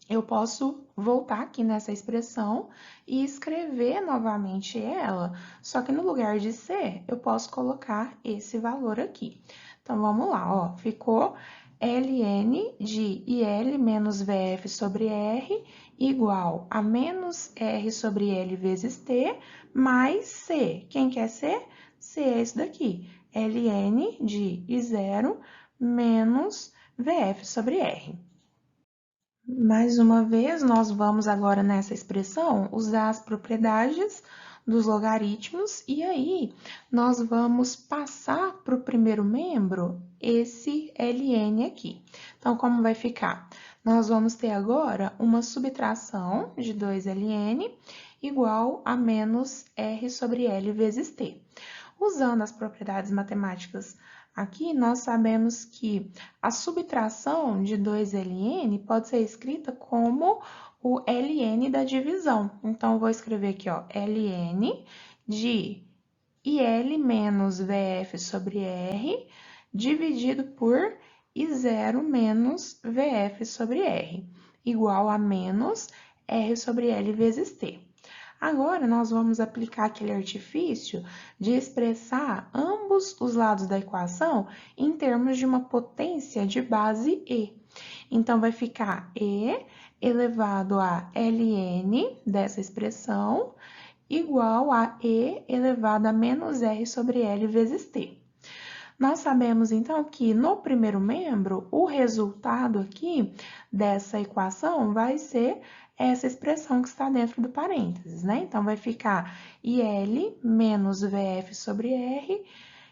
eu posso voltar aqui nessa expressão e escrever novamente ela, só que no lugar de C, eu posso colocar esse valor aqui. Então, vamos lá, ó, ficou ln de IL menos VF sobre R igual a menos R sobre L vezes T mais C. Quem quer C? C é isso daqui, ln de I0 menos VF sobre R. Mais uma vez, nós vamos agora nessa expressão usar as propriedades dos logaritmos e aí nós vamos passar para o primeiro membro esse ln aqui. Então, como vai ficar? Nós vamos ter agora uma subtração de 2ln igual a menos r sobre L vezes t. Usando as propriedades matemáticas aqui, nós sabemos que a subtração de 2ln pode ser escrita como o ln da divisão. Então, vou escrever aqui, ó, ln de IL menos VF sobre R dividido por I0 menos VF sobre R, igual a menos R sobre L vezes T. Agora, nós vamos aplicar aquele artifício de expressar ambos os lados da equação em termos de uma potência de base E. Então, vai ficar E elevado a ln dessa expressão igual a E elevado a menos R sobre L vezes T. Nós sabemos, então, que no primeiro membro, o resultado aqui dessa equação vai ser essa expressão que está dentro do parênteses, né? Então, vai ficar IL menos VF sobre R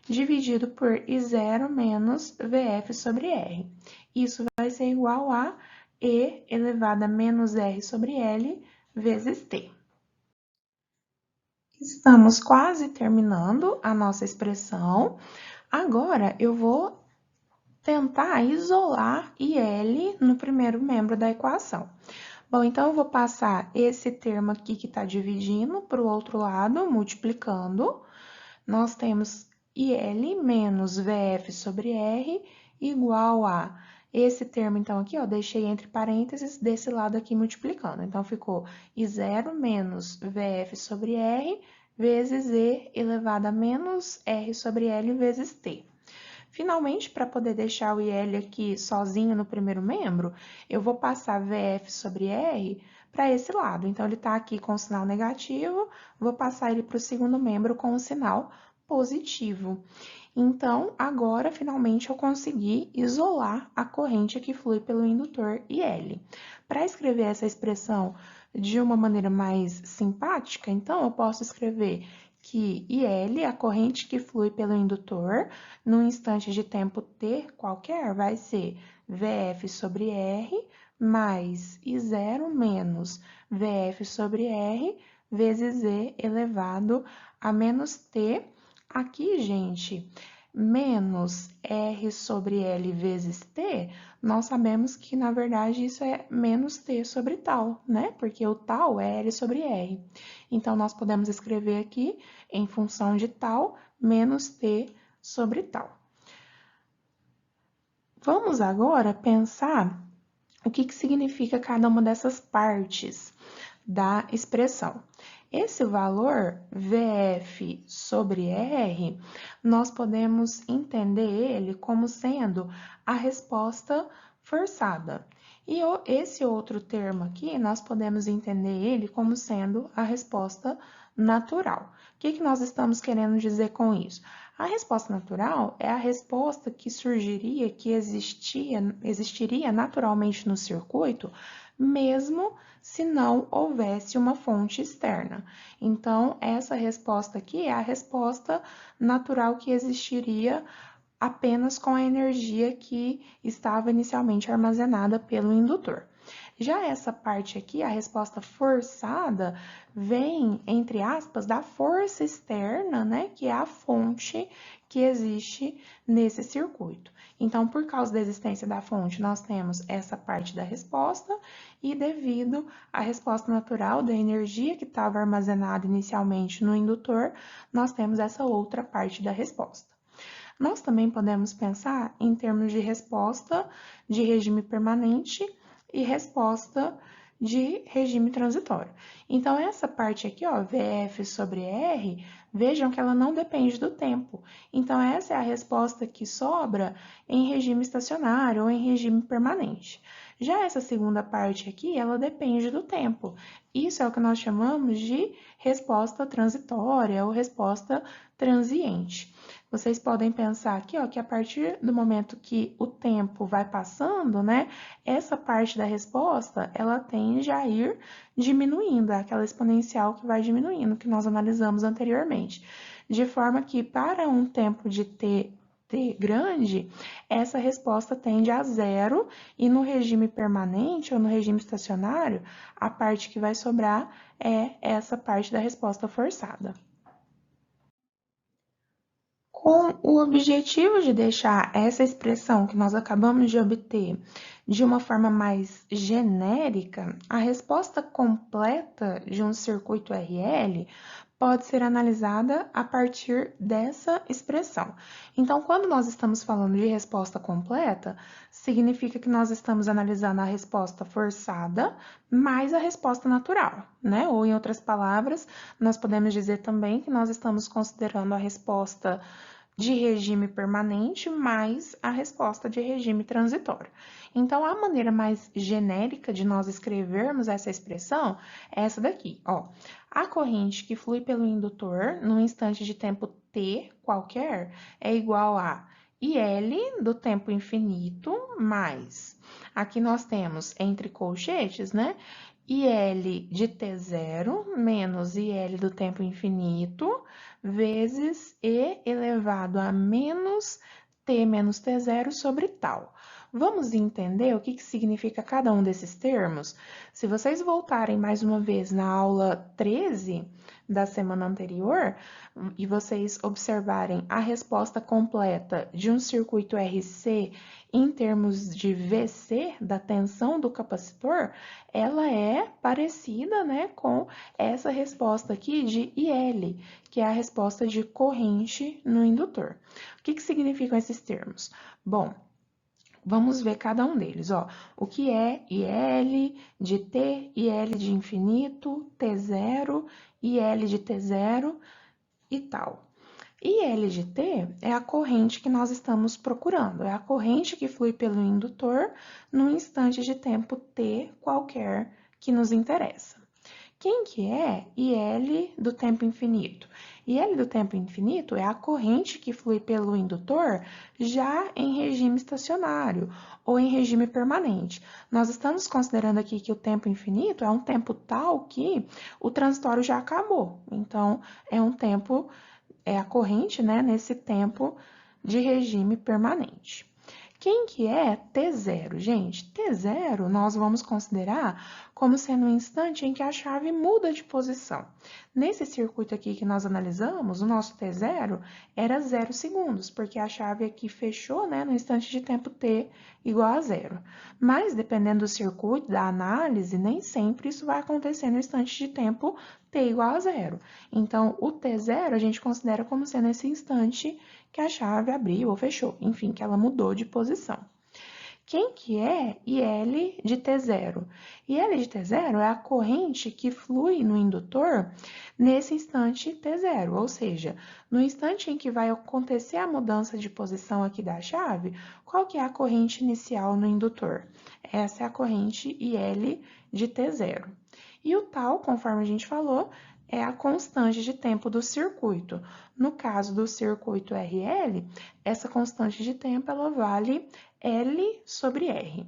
dividido por I0 menos VF sobre R. Isso vai ser igual a E elevado a menos R sobre L vezes T. Estamos quase terminando a nossa expressão. Agora, eu vou tentar isolar IL no primeiro membro da equação. Bom, então, eu vou passar esse termo aqui que está dividindo para o outro lado, multiplicando. Nós temos IL menos VF sobre R igual a esse termo, então, aqui, ó, deixei entre parênteses desse lado aqui multiplicando. Então, ficou I0 menos VF sobre R vezes E elevado a menos R sobre L vezes T. Finalmente, para poder deixar o IL aqui sozinho no primeiro membro, eu vou passar VF sobre R para esse lado. Então, ele está aqui com o sinal negativo, vou passar ele para o segundo membro com o sinal positivo. Então, agora, finalmente, eu consegui isolar a corrente que flui pelo indutor IL. Para escrever essa expressão de uma maneira mais simpática, então, eu posso escrever que IL, a corrente que flui pelo indutor, num instante de tempo t qualquer, vai ser VF sobre R mais I0 menos VF sobre R vezes E elevado a menos t. Aqui, gente, menos R sobre L vezes T, nós sabemos que, na verdade, isso é menos T sobre tal, né? Porque o tal é L sobre R. Então, nós podemos escrever aqui, em função de tal, menos T sobre tal. Vamos agora pensar o que significa cada uma dessas partes da expressão. Esse valor VF sobre R, nós podemos entender ele como sendo a resposta forçada. E esse outro termo aqui, nós podemos entender ele como sendo a resposta natural. O que nós estamos querendo dizer com isso? A resposta natural é a resposta que surgiria, que existiria naturalmente no circuito, mesmo se não houvesse uma fonte externa. Então, essa resposta aqui é a resposta natural que existiria apenas com a energia que estava inicialmente armazenada pelo indutor. Já essa parte aqui, a resposta forçada, vem, entre aspas, da força externa, né, que é a fonte que existe nesse circuito. Então, por causa da existência da fonte, nós temos essa parte da resposta e devido à resposta natural da energia que estava armazenada inicialmente no indutor, nós temos essa outra parte da resposta. Nós também podemos pensar em termos de resposta de regime permanente e resposta de regime transitório. Então, essa parte aqui, ó, VF sobre R, vejam que ela não depende do tempo. Então, essa é a resposta que sobra em regime estacionário ou em regime permanente. Já essa segunda parte aqui, ela depende do tempo. Isso é o que nós chamamos de resposta transitória ou resposta transiente. Vocês podem pensar aqui, ó, que a partir do momento que o tempo vai passando, né, essa parte da resposta, ela tende a ir diminuindo, é aquela exponencial que vai diminuindo, que nós analisamos anteriormente. De forma que, para um tempo de t grande, essa resposta tende a zero e no regime permanente ou no regime estacionário, a parte que vai sobrar é essa parte da resposta forçada. Com o objetivo de deixar essa expressão que nós acabamos de obter de uma forma mais genérica, a resposta completa de um circuito RL pode ser analisada a partir dessa expressão. Então, quando nós estamos falando de resposta completa, significa que nós estamos analisando a resposta forçada mais a resposta natural, né? Ou, em outras palavras, nós podemos dizer também que nós estamos considerando a resposta de regime permanente mais a resposta de regime transitório. Então, a maneira mais genérica de nós escrevermos essa expressão é essa daqui, ó. A corrente que flui pelo indutor num instante de tempo t qualquer é igual a IL do tempo infinito mais. Aqui nós temos entre colchetes, né? IL de T0 menos IL do tempo infinito vezes E elevado a menos T menos T0 sobre tal. Vamos entender o que significa cada um desses termos? Se vocês voltarem mais uma vez na aula 13 da semana anterior e vocês observarem a resposta completa de um circuito RC em termos de VC, da tensão do capacitor, ela é parecida, né, com essa resposta aqui de IL, que é a resposta de corrente no indutor. O que significam esses termos? Bom, vamos ver cada um deles, ó. O que é IL de T, IL de infinito, T0, IL de T0 e tal. IL de T é a corrente que nós estamos procurando, é a corrente que flui pelo indutor num instante de tempo t qualquer que nos interessa. Quem que é IL do tempo infinito? IL do tempo infinito é a corrente que flui pelo indutor já em regime estacionário ou em regime permanente. Nós estamos considerando aqui que o tempo infinito é um tempo tal que o transitório já acabou. Então, é um tempo, é a corrente, né, nesse tempo de regime permanente. Quem que é T0? Gente, T0 nós vamos considerar como sendo um instante em que a chave muda de posição. Nesse circuito aqui que nós analisamos, o nosso T0 era 0 segundos, porque a chave aqui fechou, né, no instante de tempo T igual a 0. Mas, dependendo do circuito, da análise, nem sempre isso vai acontecer no instante de tempo T igual a 0. Então, o T0 a gente considera como sendo esse instante que a chave abriu ou fechou, enfim, que ela mudou de posição. Quem que é IL de T0? IL de T0 é a corrente que flui no indutor nesse instante T0, ou seja, no instante em que vai acontecer a mudança de posição aqui da chave, qual que é a corrente inicial no indutor? Essa é a corrente IL de T0. E o tal, conforme a gente falou, é a constante de tempo do circuito. No caso do circuito RL, essa constante de tempo ela vale L sobre R.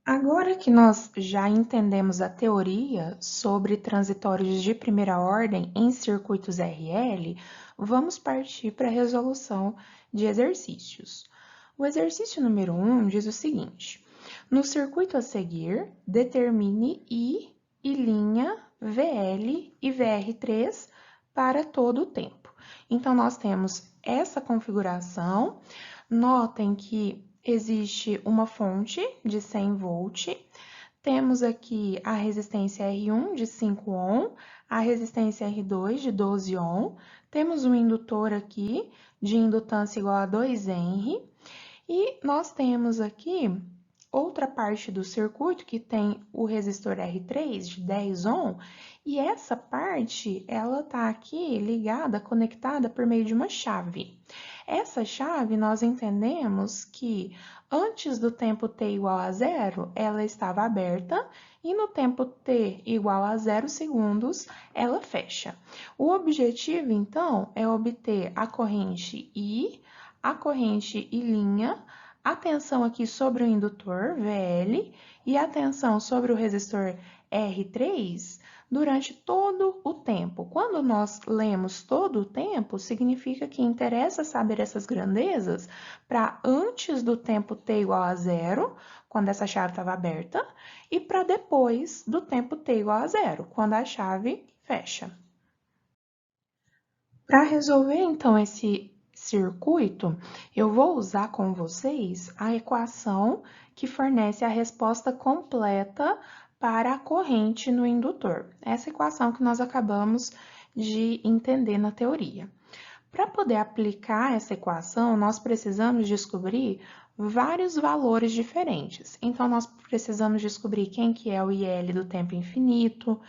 Agora que nós já entendemos a teoria sobre transitórios de primeira ordem em circuitos RL, vamos partir para a resolução de exercícios. O exercício número 1 diz o seguinte: No circuito a seguir, determine I, linha, VL e VR3 para todo o tempo. Então, nós temos essa configuração. Notem que existe uma fonte de 100 volt. Temos aqui a resistência R1 de 5 ohm, a resistência R2 de 12 ohm. Temos um indutor aqui de indutância igual a 2 Henry. E nós temos aqui outra parte do circuito que tem o resistor R3 de 10 ohm, e essa parte, ela tá aqui ligada, conectada por meio de uma chave. Essa chave, nós entendemos que antes do tempo t igual a zero, ela estava aberta, e no tempo t igual a 0 segundos, ela fecha. O objetivo, então, é obter a corrente I, a corrente I', a tensão aqui sobre o indutor, VL, e a tensão sobre o resistor R3 durante todo o tempo. Quando nós lemos todo o tempo, significa que interessa saber essas grandezas para antes do tempo t igual a zero, quando essa chave estava aberta, e para depois do tempo t igual a zero, quando a chave fecha. Para resolver, então, esse circuito, eu vou usar com vocês a equação que fornece a resposta completa para a corrente no indutor. Essa equação que nós acabamos de entender na teoria. Para poder aplicar essa equação, nós precisamos descobrir vários valores diferentes. Então, nós precisamos descobrir quem que é o IL do tempo infinito,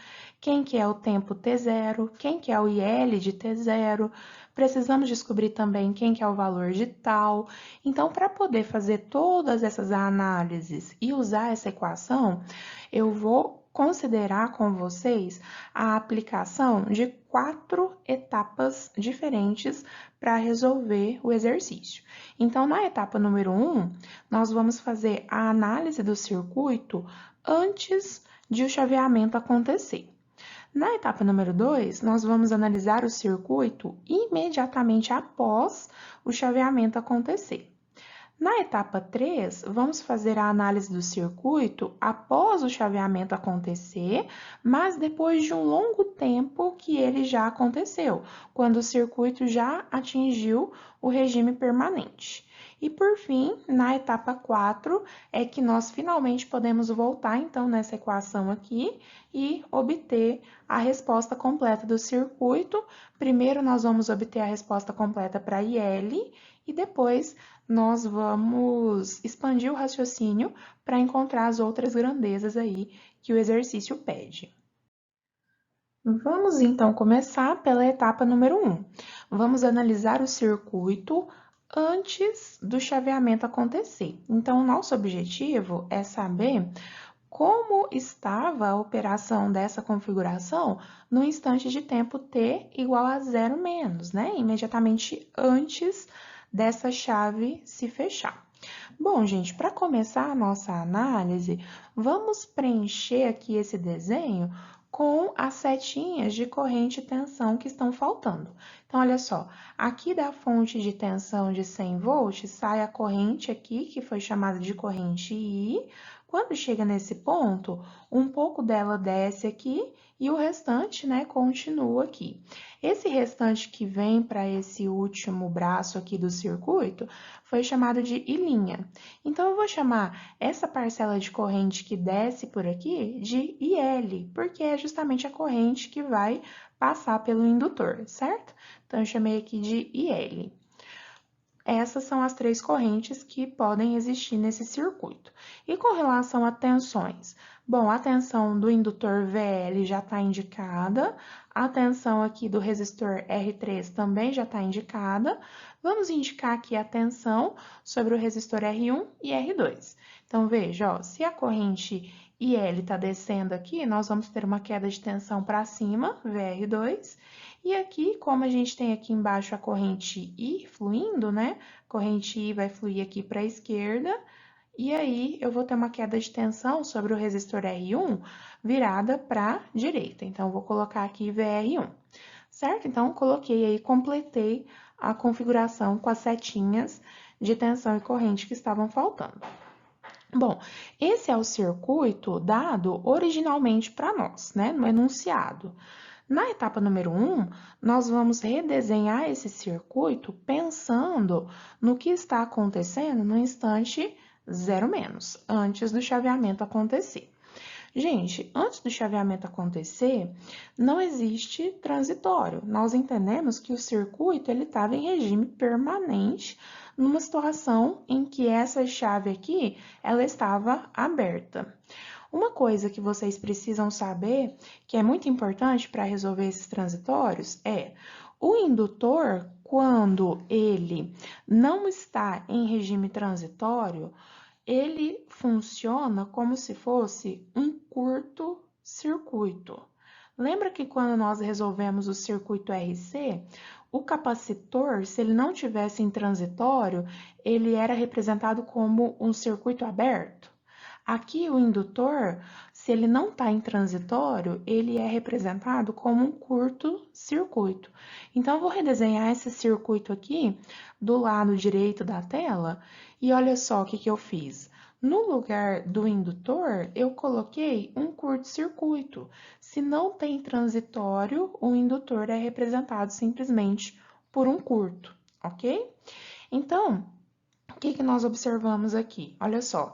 quem que é o tempo t0, quem que é o IL de t0, precisamos descobrir também quem que é o valor de tal. Então, para poder fazer todas essas análises e usar essa equação, eu vou considerar com vocês a aplicação de 4 etapas diferentes para resolver o exercício. Então, na etapa número 1, nós vamos fazer a análise do circuito antes de o chaveamento acontecer. Na etapa número 2, nós vamos analisar o circuito imediatamente após o chaveamento acontecer. Na etapa 3, vamos fazer a análise do circuito após o chaveamento acontecer, mas depois de um longo tempo que ele já aconteceu, quando o circuito já atingiu o regime permanente. E por fim, na etapa 4, é que nós finalmente podemos voltar então nessa equação aqui e obter a resposta completa do circuito. Primeiro nós vamos obter a resposta completa para IL e depois nós vamos expandir o raciocínio para encontrar as outras grandezas aí que o exercício pede. Vamos então começar pela etapa número 1. Vamos analisar o circuito antes do chaveamento acontecer. Então, o nosso objetivo é saber como estava a operação dessa configuração no instante de tempo t igual a 0 menos, né? Imediatamente antes dessa chave se fechar. Bom, gente, para começar a nossa análise, vamos preencher aqui esse desenho com as setinhas de corrente e tensão que estão faltando. Então, olha só, aqui da fonte de tensão de 100 volts sai a corrente aqui, que foi chamada de corrente I. Quando chega nesse ponto, um pouco dela desce aqui e o restante, né, continua aqui. Esse restante que vem para esse último braço aqui do circuito foi chamado de I'. Então, eu vou chamar essa parcela de corrente que desce por aqui de IL, porque é justamente a corrente que vai passar pelo indutor, certo? Então, eu chamei aqui de IL. Essas são as 3 correntes que podem existir nesse circuito. E com relação a tensões? Bom, a tensão do indutor VL já está indicada, a tensão aqui do resistor R3 também já está indicada. Vamos indicar aqui a tensão sobre o resistor R1 e R2. Então, veja, ó, se a corrente IL está descendo aqui, nós vamos ter uma queda de tensão para cima, VR2, e aqui, como a gente tem aqui embaixo a corrente I fluindo, né? A corrente I vai fluir aqui para a esquerda, e aí eu vou ter uma queda de tensão sobre o resistor R1 virada para a direita. Então, eu vou colocar aqui VR1, certo? Então, coloquei aí, completei a configuração com as setinhas de tensão e corrente que estavam faltando. Bom, esse é o circuito dado originalmente para nós, né, no enunciado. Na etapa número 1, nós vamos redesenhar esse circuito pensando no que está acontecendo no instante 0-, antes do chaveamento acontecer. Gente, antes do chaveamento acontecer, não existe transitório. Nós entendemos que o circuito ele estava em regime permanente numa situação em que essa chave aqui ela estava aberta. Uma coisa que vocês precisam saber, que é muito importante para resolver esses transitórios, é o indutor, quando ele não está em regime transitório, ele funciona como se fosse um curto-circuito. Lembra que quando nós resolvemos o circuito RC, o capacitor, se ele não tivesse em transitório, ele era representado como um circuito aberto? Aqui, o indutor, se ele não está em transitório, ele é representado como um curto-circuito. Então, eu vou redesenhar esse circuito aqui do lado direito da tela e olha só o que eu fiz. No lugar do indutor, eu coloquei um curto-circuito. Se não tem transitório, o indutor é representado simplesmente por um curto, ok? Então, o que nós observamos aqui? Olha só,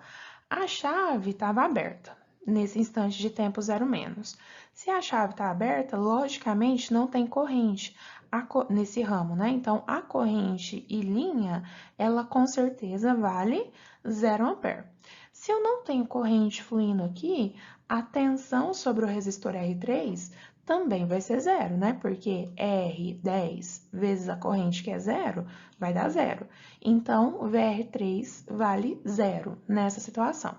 a chave estava aberta nesse instante de tempo 0-. Se a chave está aberta, logicamente não tem corrente nesse ramo, né? Então, a corrente e linha, ela com certeza vale 0 ampere. Se eu não tenho corrente fluindo aqui, a tensão sobre o resistor R3 também vai ser 0, né? Porque R10 vezes a corrente que é 0 vai dar 0. Então, o VR3 vale 0 nessa situação. O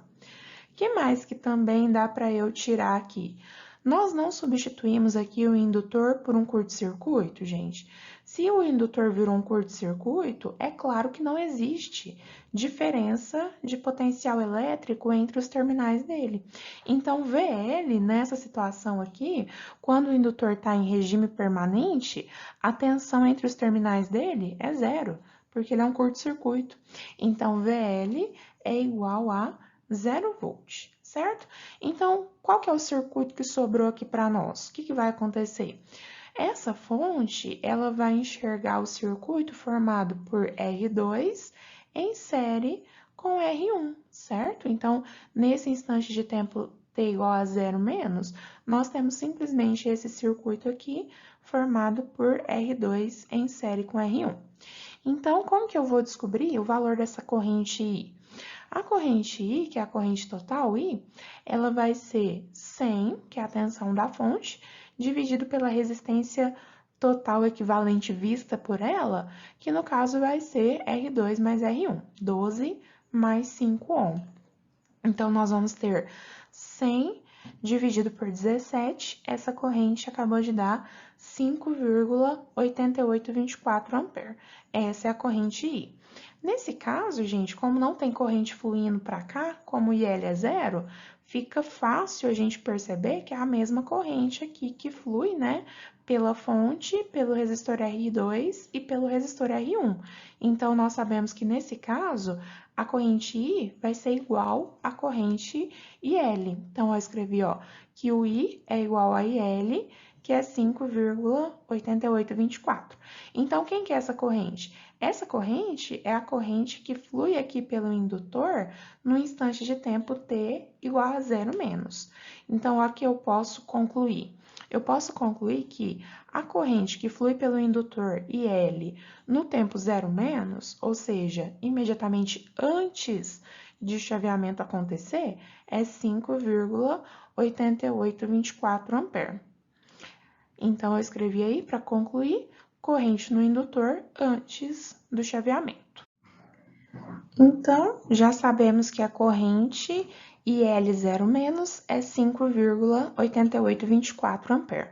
que mais que também dá para eu tirar aqui? Nós não substituímos aqui o indutor por um curto-circuito, gente. Se o indutor virou um curto-circuito, é claro que não existe diferença de potencial elétrico entre os terminais dele. Então, VL, nessa situação aqui, quando o indutor está em regime permanente, a tensão entre os terminais dele é 0, porque ele é um curto-circuito. Então, VL é igual a 0 volt, certo? Então, qual que é o circuito que sobrou aqui para nós? O que vai acontecer? Essa fonte, ela vai enxergar o circuito formado por R2 em série com R1, certo? Então, nesse instante de tempo t igual a 0-, nós temos simplesmente esse circuito aqui formado por R2 em série com R1. Então, como que eu vou descobrir o valor dessa corrente I? A corrente I, que é a corrente total I, ela vai ser 100, que é a tensão da fonte, dividido pela resistência total equivalente vista por ela, que no caso vai ser R2 mais R1, 12 mais 5 ohm. Então, nós vamos ter 100 dividido por 17, essa corrente acabou de dar 5,8824 ampere. Essa é a corrente I. Nesse caso, gente, como não tem corrente fluindo para cá, como o IL é 0, fica fácil a gente perceber que é a mesma corrente aqui que flui, né, pela fonte, pelo resistor R2 e pelo resistor R1. Então, nós sabemos que nesse caso, a corrente I vai ser igual à corrente IL. Então, eu escrevi, ó, que o I é igual a IL, que é 5,8824. Então, quem que é essa corrente? Essa corrente é a corrente que flui aqui pelo indutor no instante de tempo t igual a 0-. Então, aqui eu posso concluir. Eu posso concluir que a corrente que flui pelo indutor IL no tempo 0-, ou seja, imediatamente antes de o chaveamento acontecer, é 5,8824 ampere. Então, eu escrevi aí para concluir, corrente no indutor antes do chaveamento. Então, já sabemos que a corrente IL0- é 5,8824 ampere.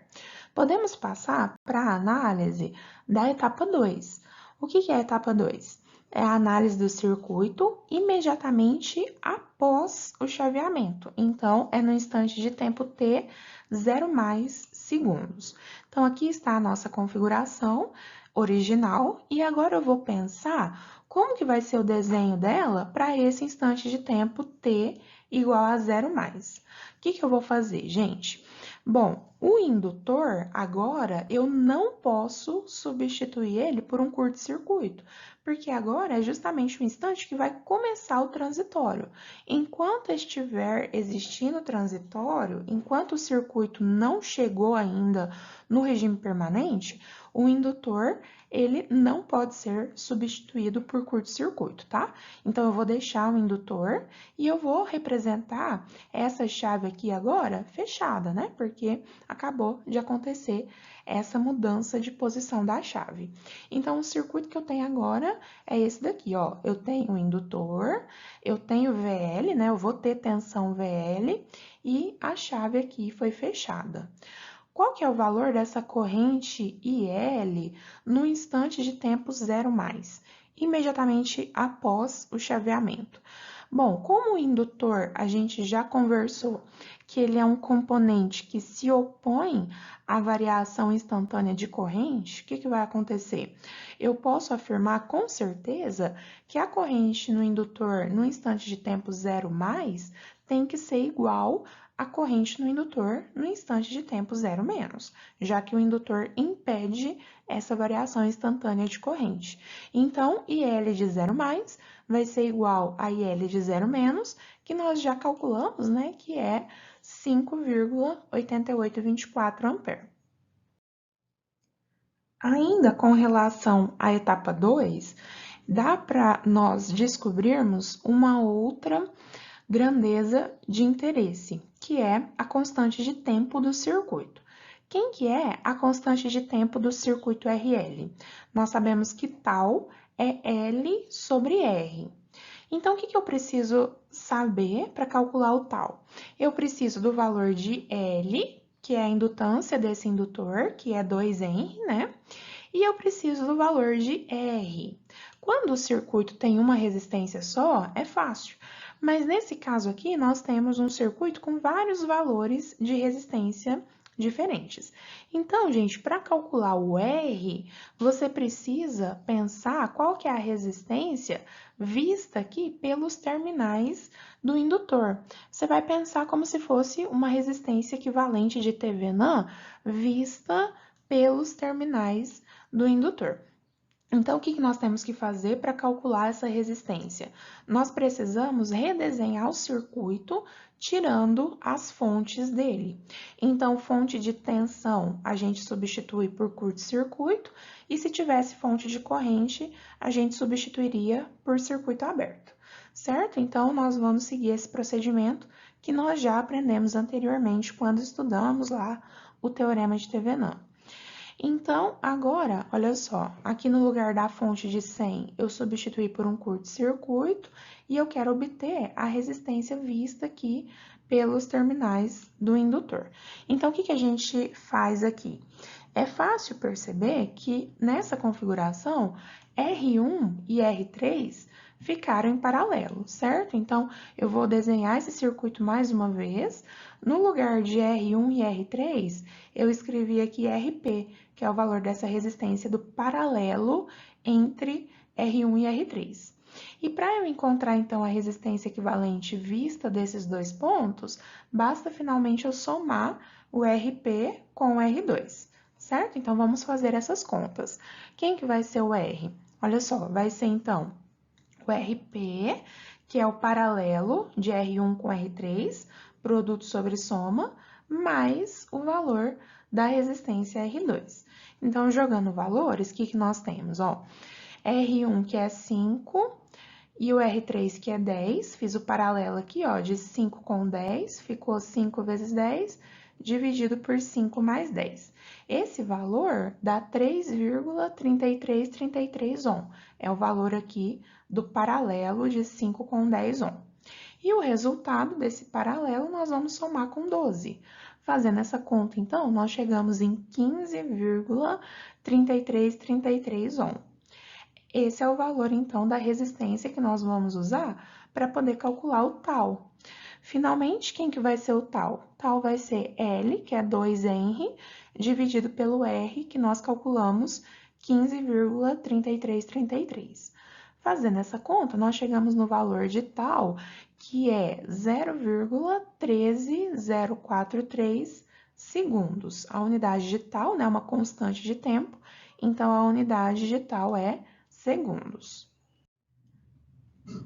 Podemos passar para a análise da etapa 2. O que é a etapa 2? É a análise do circuito imediatamente após o chaveamento. Então, é no instante de tempo t 0+ segundos. Então, aqui está a nossa configuração original e agora eu vou pensar Como que vai ser o desenho dela para esse instante de tempo t igual a 0 mais? O que eu vou fazer, gente? Bom, o indutor, agora, eu não posso substituir ele por um curto-circuito, porque agora é justamente o instante que vai começar o transitório. Enquanto estiver existindo o transitório, enquanto o circuito não chegou ainda no regime permanente, o indutor, ele não pode ser substituído por curto-circuito, tá? Então, eu vou deixar o indutor e eu vou representar essa chave aqui agora fechada, né? Porque acabou de acontecer essa mudança de posição da chave. Então, o circuito que eu tenho agora é esse daqui, ó. Eu tenho o indutor, eu tenho VL, né? Eu vou ter tensão VL e a chave aqui foi fechada. Qual que é o valor dessa corrente IL no instante de tempo 0 mais, imediatamente após o chaveamento? Bom, como o indutor a gente já conversou que ele é um componente que se opõe à variação instantânea de corrente, o que vai acontecer? Eu posso afirmar com certeza que a corrente no indutor no instante de tempo 0 mais tem que ser igual à corrente no indutor no instante de tempo 0 menos, já que o indutor impede essa variação instantânea de corrente. Então, IL de 0 mais vai ser igual a IL de 0 menos, que nós já calculamos, né, que é 5,8824 ampere. Ainda com relação à etapa 2, dá para nós descobrirmos uma outra grandeza de interesse, que é a constante de tempo do circuito. Quem que é a constante de tempo do circuito RL? Nós sabemos que tal é L sobre R. Então, o que eu preciso saber para calcular o tal? Eu preciso do valor de L, que é a indutância desse indutor, que é 2Henry, né? E eu preciso do valor de R. Quando o circuito tem uma resistência só, é fácil. Mas nesse caso aqui, nós temos um circuito com vários valores de resistência diferentes. Então, gente, para calcular o R, você precisa pensar qual que é a resistência vista aqui pelos terminais do indutor. Você vai pensar como se fosse uma resistência equivalente de Thevenin vista pelos terminais do indutor. Então, o que nós temos que fazer para calcular essa resistência? Nós precisamos redesenhar o circuito tirando as fontes dele. Então, fonte de tensão a gente substitui por curto-circuito e se tivesse fonte de corrente, a gente substituiria por circuito aberto, certo? Então, nós vamos seguir esse procedimento que nós já aprendemos anteriormente quando estudamos lá o teorema de Thevenin. Então, agora, olha só, aqui no lugar da fonte de 100, eu substituí por um curto-circuito e eu quero obter a resistência vista aqui pelos terminais do indutor. Então, o que a gente faz aqui? É fácil perceber que nessa configuração, R1 e R3 ficaram em paralelo, certo? Então, eu vou desenhar esse circuito mais uma vez. No lugar de R1 e R3, eu escrevi aqui RP, que é o valor dessa resistência do paralelo entre R1 e R3. E para eu encontrar, então, a resistência equivalente vista desses dois pontos, basta finalmente eu somar o RP com o R2, certo? Então, vamos fazer essas contas. Quem que vai ser o R? Olha só, vai ser, então, o RP, que é o paralelo de R1 com R3, produto sobre soma, mais o valor da resistência R2. Então, jogando valores, o que nós temos? Ó, R1 que é 5 e o R3 que é 10, fiz o paralelo aqui, ó, de 5 com 10, ficou 5 vezes 10, dividido por 5 mais 10. Esse valor dá 3,3333 ohm, é o valor aqui do paralelo de 5 com 10 ohm. E o resultado desse paralelo nós vamos somar com 12. Fazendo essa conta, então, nós chegamos em 15,3333 ohm. Esse é o valor, então, da resistência que nós vamos usar para poder calcular o tal. Finalmente, quem que vai ser o tal? Tal vai ser L, que é 2Henry, dividido pelo R, que nós calculamos 15,3333. Fazendo essa conta, nós chegamos no valor de tal, que é 0,13043 segundos. A unidade de tal, né, é uma constante de tempo, então a unidade de tal é segundos.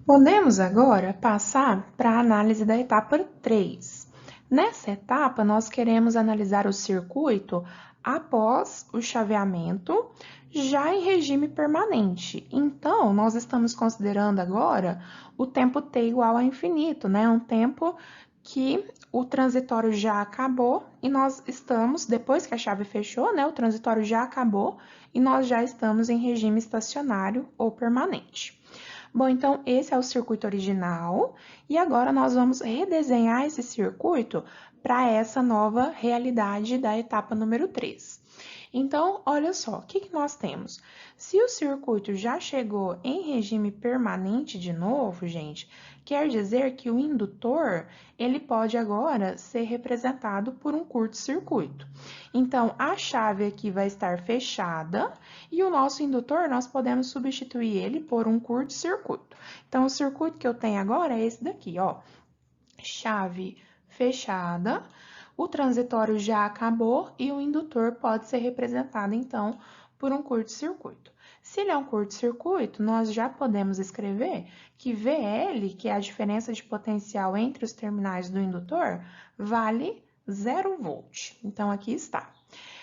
Podemos agora passar para a análise da etapa 3. Nessa etapa, nós queremos analisar o circuito após o chaveamento, já em regime permanente. Então, nós estamos considerando agora o tempo t igual a infinito, né? Um tempo que o transitório já acabou e nós estamos, depois que a chave fechou, né? O transitório já acabou e nós já estamos em regime estacionário ou permanente. Bom, então esse é o circuito original e agora nós vamos redesenhar esse circuito para essa nova realidade da etapa número 3. Então, olha só, o que nós temos? Se o circuito já chegou em regime permanente de novo, gente, quer dizer que o indutor, ele pode agora ser representado por um curto-circuito. Então, a chave aqui vai estar fechada e o nosso indutor, nós podemos substituir ele por um curto-circuito. Então, o circuito que eu tenho agora é esse daqui, ó. Chave fechada, o transitório já acabou e o indutor pode ser representado, então, por um curto-circuito. Se ele é um curto-circuito, nós já podemos escrever que VL, que é a diferença de potencial entre os terminais do indutor, vale 0 volt. Então, aqui está.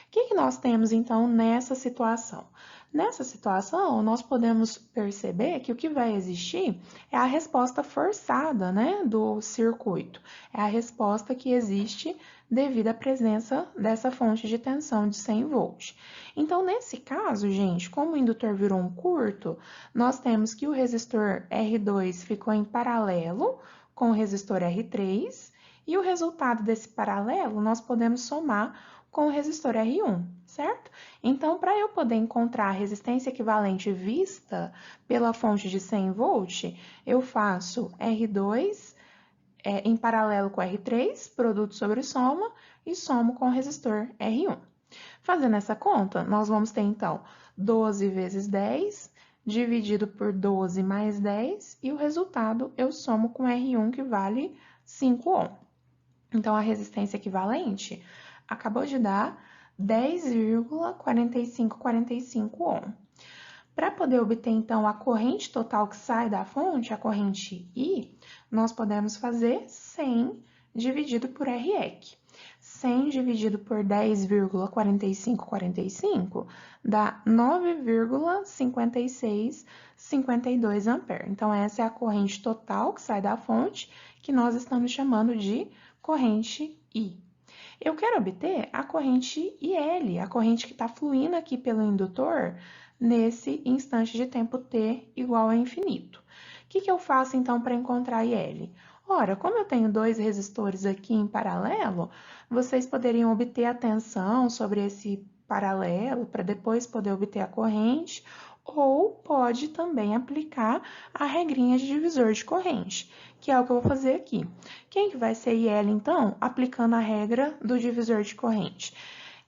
O que nós temos, então, nessa situação? Nessa situação, nós podemos perceber que o que vai existir é a resposta forçada, né, do circuito. É a resposta que existe devido à presença dessa fonte de tensão de 100 volts. Então, nesse caso, gente, como o indutor virou um curto, nós temos que o resistor R2 ficou em paralelo com o resistor R3, e o resultado desse paralelo nós podemos somar com o resistor R1, certo? Então, para eu poder encontrar a resistência equivalente vista pela fonte de 100 volt, eu faço R2 em paralelo com R3, produto sobre soma, e somo com o resistor R1. Fazendo essa conta, nós vamos ter, então, 12 vezes 10, dividido por 12 mais 10, e o resultado eu somo com R1, que vale 5 ohm. Então, a resistência equivalente acabou de dar 10,4545 ohm. Para poder obter, então, a corrente total que sai da fonte, a corrente I, nós podemos fazer 100 dividido por REC. 100 dividido por 10,4545 dá 9,5652 ampere. Então, essa é a corrente total que sai da fonte, que nós estamos chamando de corrente I. Eu quero obter a corrente IL, a corrente que está fluindo aqui pelo indutor nesse instante de tempo t igual a infinito. O que eu faço, então, para encontrar IL? Ora, como eu tenho dois resistores aqui em paralelo, vocês poderiam obter a tensão sobre esse paralelo para depois poder obter a corrente, ou pode também aplicar a regrinha de divisor de corrente, que é o que eu vou fazer aqui. Quem que vai ser IL, então? Aplicando a regra do divisor de corrente.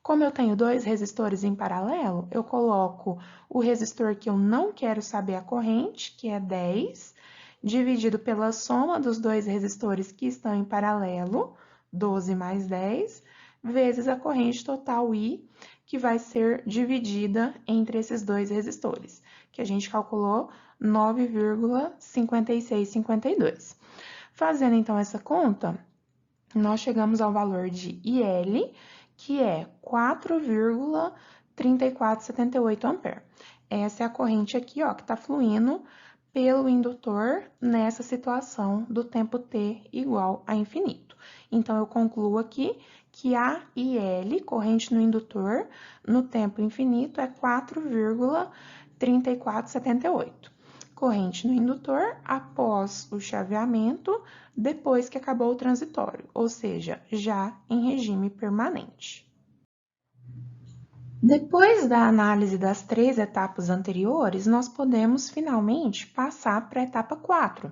Como eu tenho dois resistores em paralelo, eu coloco o resistor que eu não quero saber a corrente, que é 10, dividido pela soma dos dois resistores que estão em paralelo, 12 mais 10, vezes a corrente total I, que vai ser dividida entre esses dois resistores, que a gente calculou 9,5652. Fazendo, então, essa conta, nós chegamos ao valor de IL, que é 4,3478 ampere. Essa é a corrente aqui, ó, que está fluindo pelo indutor nessa situação do tempo t igual a infinito. Então, eu concluo aqui que a IL, corrente no indutor, no tempo infinito, é 4,3478. Corrente no indutor após o chaveamento, depois que acabou o transitório, ou seja, já em regime permanente. Depois da análise das 3 etapas anteriores, nós podemos finalmente passar para a etapa 4,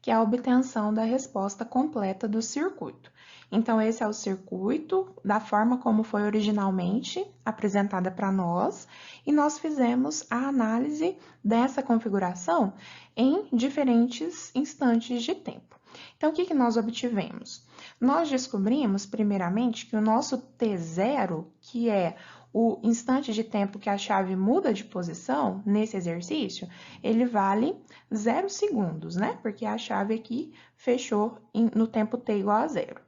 que é a obtenção da resposta completa do circuito. Então, esse é o circuito da forma como foi originalmente apresentada para nós, e nós fizemos a análise dessa configuração em diferentes instantes de tempo. Então, o que nós obtivemos? Nós descobrimos, primeiramente, que o nosso T0, que é o instante de tempo que a chave muda de posição nesse exercício, ele vale 0 segundos, né? Porque a chave aqui fechou no tempo t igual a 0.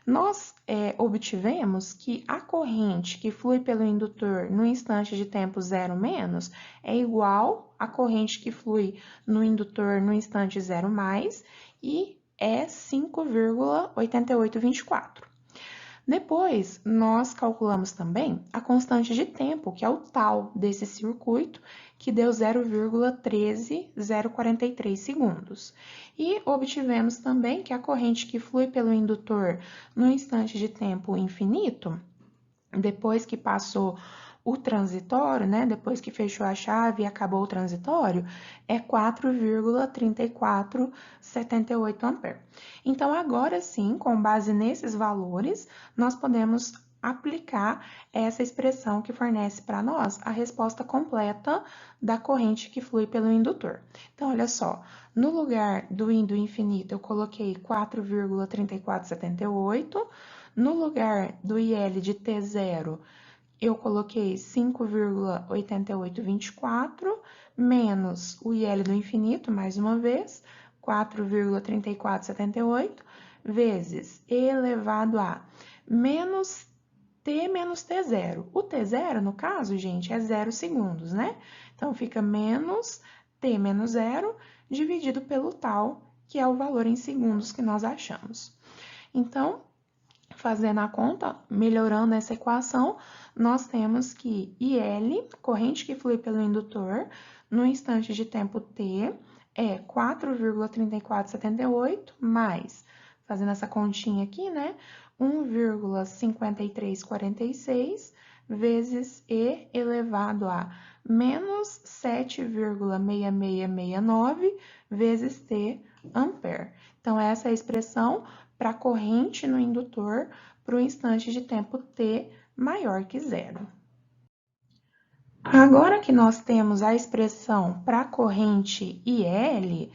Nós obtivemos que a corrente que flui pelo indutor no instante de tempo 0 menos é igual à corrente que flui no indutor no instante 0 mais e é 5,8824. Depois, nós calculamos também a constante de tempo, que é o tal desse circuito, que deu 0,13043 segundos. E obtivemos também que a corrente que flui pelo indutor no instante de tempo infinito, depois que passou o transitório, né, depois que fechou a chave e acabou o transitório, é 4,3478 ampere. Então, agora sim, com base nesses valores, nós podemos aplicar essa expressão que fornece para nós a resposta completa da corrente que flui pelo indutor. Então, olha só, no lugar do I do infinito, eu coloquei 4,3478, no lugar do IL de T0, eu coloquei 5,8824 menos o IL do infinito, mais uma vez, 4,3478, vezes E elevado a menos T menos T0. O T0, no caso, gente, é 0 segundos, né? Então, fica menos T menos 0 dividido pelo tal, que é o valor em segundos que nós achamos. Então, fazendo a conta, melhorando essa equação, nós temos que IL, corrente que flui pelo indutor, no instante de tempo t, é 4,3478 mais, fazendo essa continha aqui, né, 1,5346 vezes E elevado a menos 7,6669 vezes T ampere. Então, essa é a expressão para a corrente no indutor para o instante de tempo t maior que 0. Agora que nós temos a expressão para a corrente IL,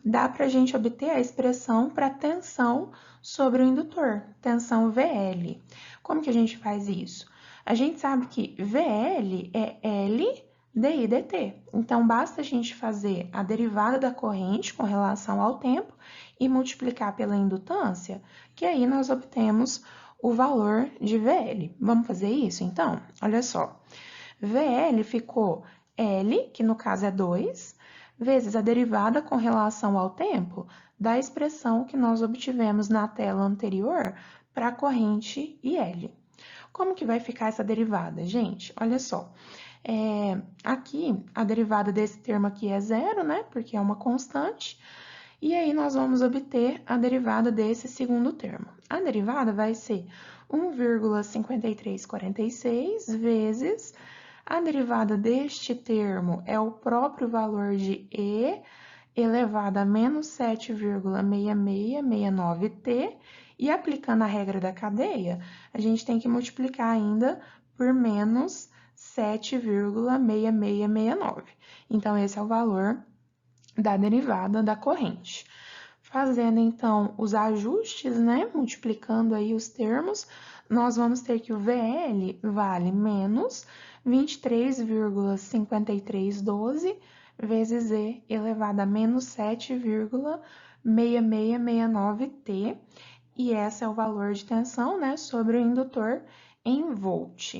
dá para a gente obter a expressão para a tensão sobre o indutor, tensão VL. Como que a gente faz isso? A gente sabe que VL é L dI dt. Então, basta a gente fazer a derivada da corrente com relação ao tempo e multiplicar pela indutância, que aí nós obtemos o valor de VL. Vamos fazer isso, então? Olha só. VL ficou L, que no caso é 2, vezes a derivada com relação ao tempo da expressão que nós obtivemos na tela anterior para a corrente IL. Como que vai ficar essa derivada, gente? Olha só. Aqui, a derivada desse termo aqui é 0, né? Porque é uma constante. E aí, nós vamos obter a derivada desse segundo termo. A derivada vai ser 1,5346 vezes a derivada deste termo é o próprio valor de E elevado a menos 7,6669t, e aplicando a regra da cadeia, a gente tem que multiplicar ainda por menos 7,6669. Então, esse é o valor da derivada da corrente. Fazendo, então, os ajustes, né, multiplicando aí os termos, nós vamos ter que o VL vale menos 23,5312 vezes E elevado a menos 7,6669t, e esse é o valor de tensão, né, sobre o indutor em volt.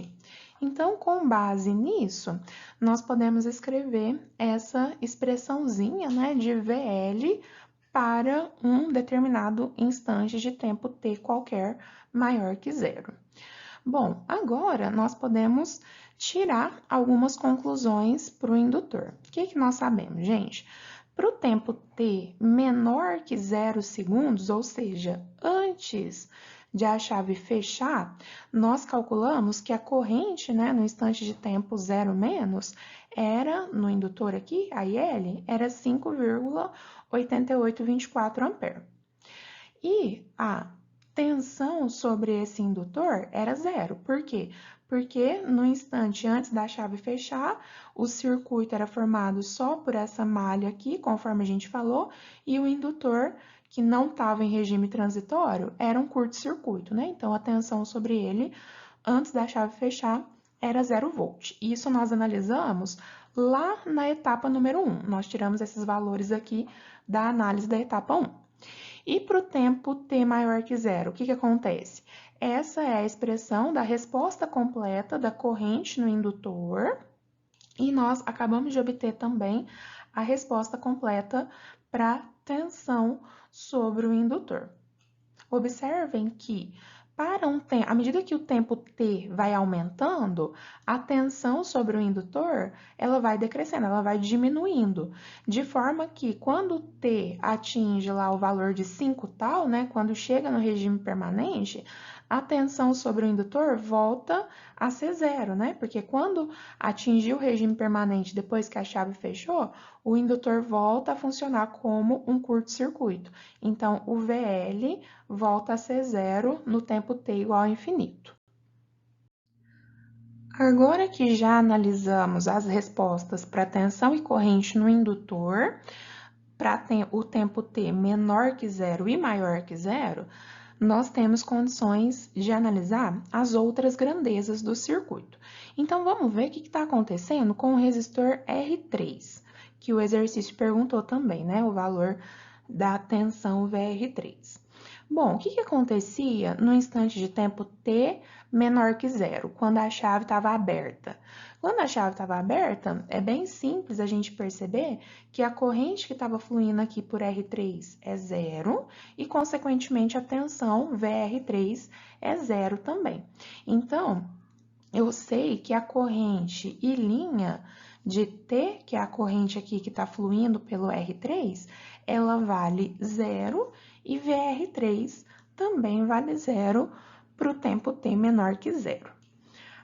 Então, com base nisso, nós podemos escrever essa expressãozinha, né, de VL para um determinado instante de tempo t qualquer maior que 0. Bom, agora nós podemos tirar algumas conclusões para o indutor. O que nós sabemos, gente? Para o tempo t menor que 0 segundos, ou seja, antes de a chave fechar, nós calculamos que a corrente, né, no instante de tempo 0 menos, era, no indutor aqui, a IL, era 5,8824 ampere. E a tensão sobre esse indutor era zero. Por quê? Porque no instante antes da chave fechar, o circuito era formado só por essa malha aqui, conforme a gente falou, e o indutor, que não estava em regime transitório, era um curto-circuito, né? Então, a tensão sobre ele, antes da chave fechar, era 0 volt. Isso nós analisamos lá na etapa número 1. Nós tiramos esses valores aqui da análise da etapa 1. E para o tempo t maior que zero, o que acontece? Essa é a expressão da resposta completa da corrente no indutor e nós acabamos de obter também a resposta completa para a tensão sobre o indutor. Observem que à medida que o tempo t vai aumentando, a tensão sobre o indutor, ela vai decrescendo, ela vai diminuindo, de forma que quando t atinge lá o valor de 5 tal, né, quando chega no regime permanente, a tensão sobre o indutor volta a ser zero, né? Porque quando atingir o regime permanente depois que a chave fechou, o indutor volta a funcionar como um curto-circuito. Então, o VL volta a ser zero no tempo t igual a infinito. Agora que já analisamos as respostas para tensão e corrente no indutor, para o tempo t menor que zero e maior que zero, nós temos condições de analisar as outras grandezas do circuito. Então, vamos ver o que está acontecendo com o resistor R3, que o exercício perguntou também, né? O valor da tensão VR3. Bom, o que acontecia no instante de tempo t menor que zero, quando a chave estava aberta? Quando a chave estava aberta, é bem simples a gente perceber que a corrente que estava fluindo aqui por R3 é zero e, consequentemente, a tensão VR3 é zero também. Então, eu sei que a corrente I' de T, que é a corrente aqui que está fluindo pelo R3, ela vale zero e VR3 também vale zero para o tempo t menor que zero.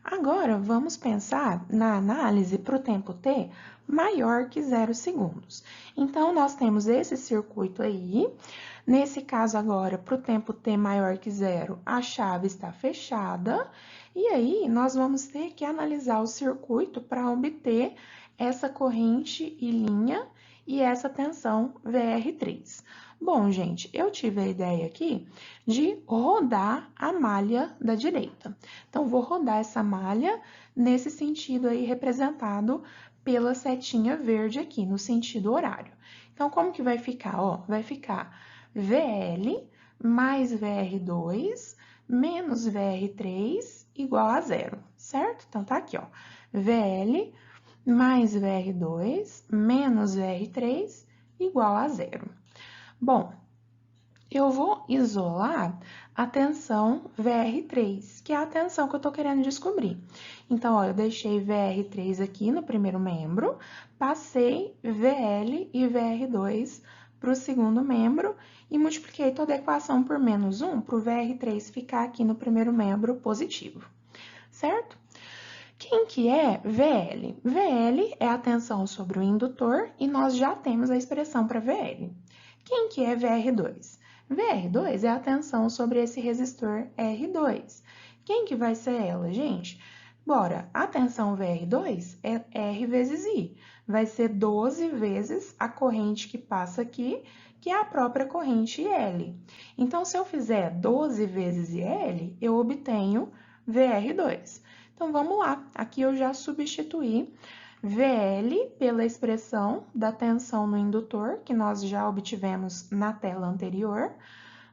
Agora, vamos pensar na análise para o tempo t maior que 0 segundos. Então, nós temos esse circuito aí. Nesse caso agora, para o tempo t maior que zero, a chave está fechada. E aí, nós vamos ter que analisar o circuito para obter essa corrente I' e essa tensão VR3. Bom, gente, eu tive a ideia aqui de rodar a malha da direita. Então, vou rodar essa malha nesse sentido aí representado pela setinha verde aqui, no sentido horário. Então, como que vai ficar? Ó, vai ficar VL mais VR2 menos VR3 igual a zero, certo? Então, tá aqui, ó, VL mais VR2 menos VR3 igual a zero. Bom, eu vou isolar a tensão VR3, que é a tensão que eu estou querendo descobrir. Então, ó, eu deixei VR3 aqui no primeiro membro, passei VL e VR2 para o segundo membro e multipliquei toda a equação por menos 1 para o VR3 ficar aqui no primeiro membro positivo, certo? Quem que é VL? VL é a tensão sobre o indutor e nós já temos a expressão para VL. Quem que é VR2? VR2 é a tensão sobre esse resistor R2. Quem que vai ser ela, gente? Bora, a tensão VR2 é R vezes I. Vai ser 12 vezes a corrente que passa aqui, que é a própria corrente IL. Então, se eu fizer 12 vezes IL, eu obtenho VR2. Então, vamos lá. Aqui eu já substituí VL pela expressão da tensão no indutor, que nós já obtivemos na tela anterior,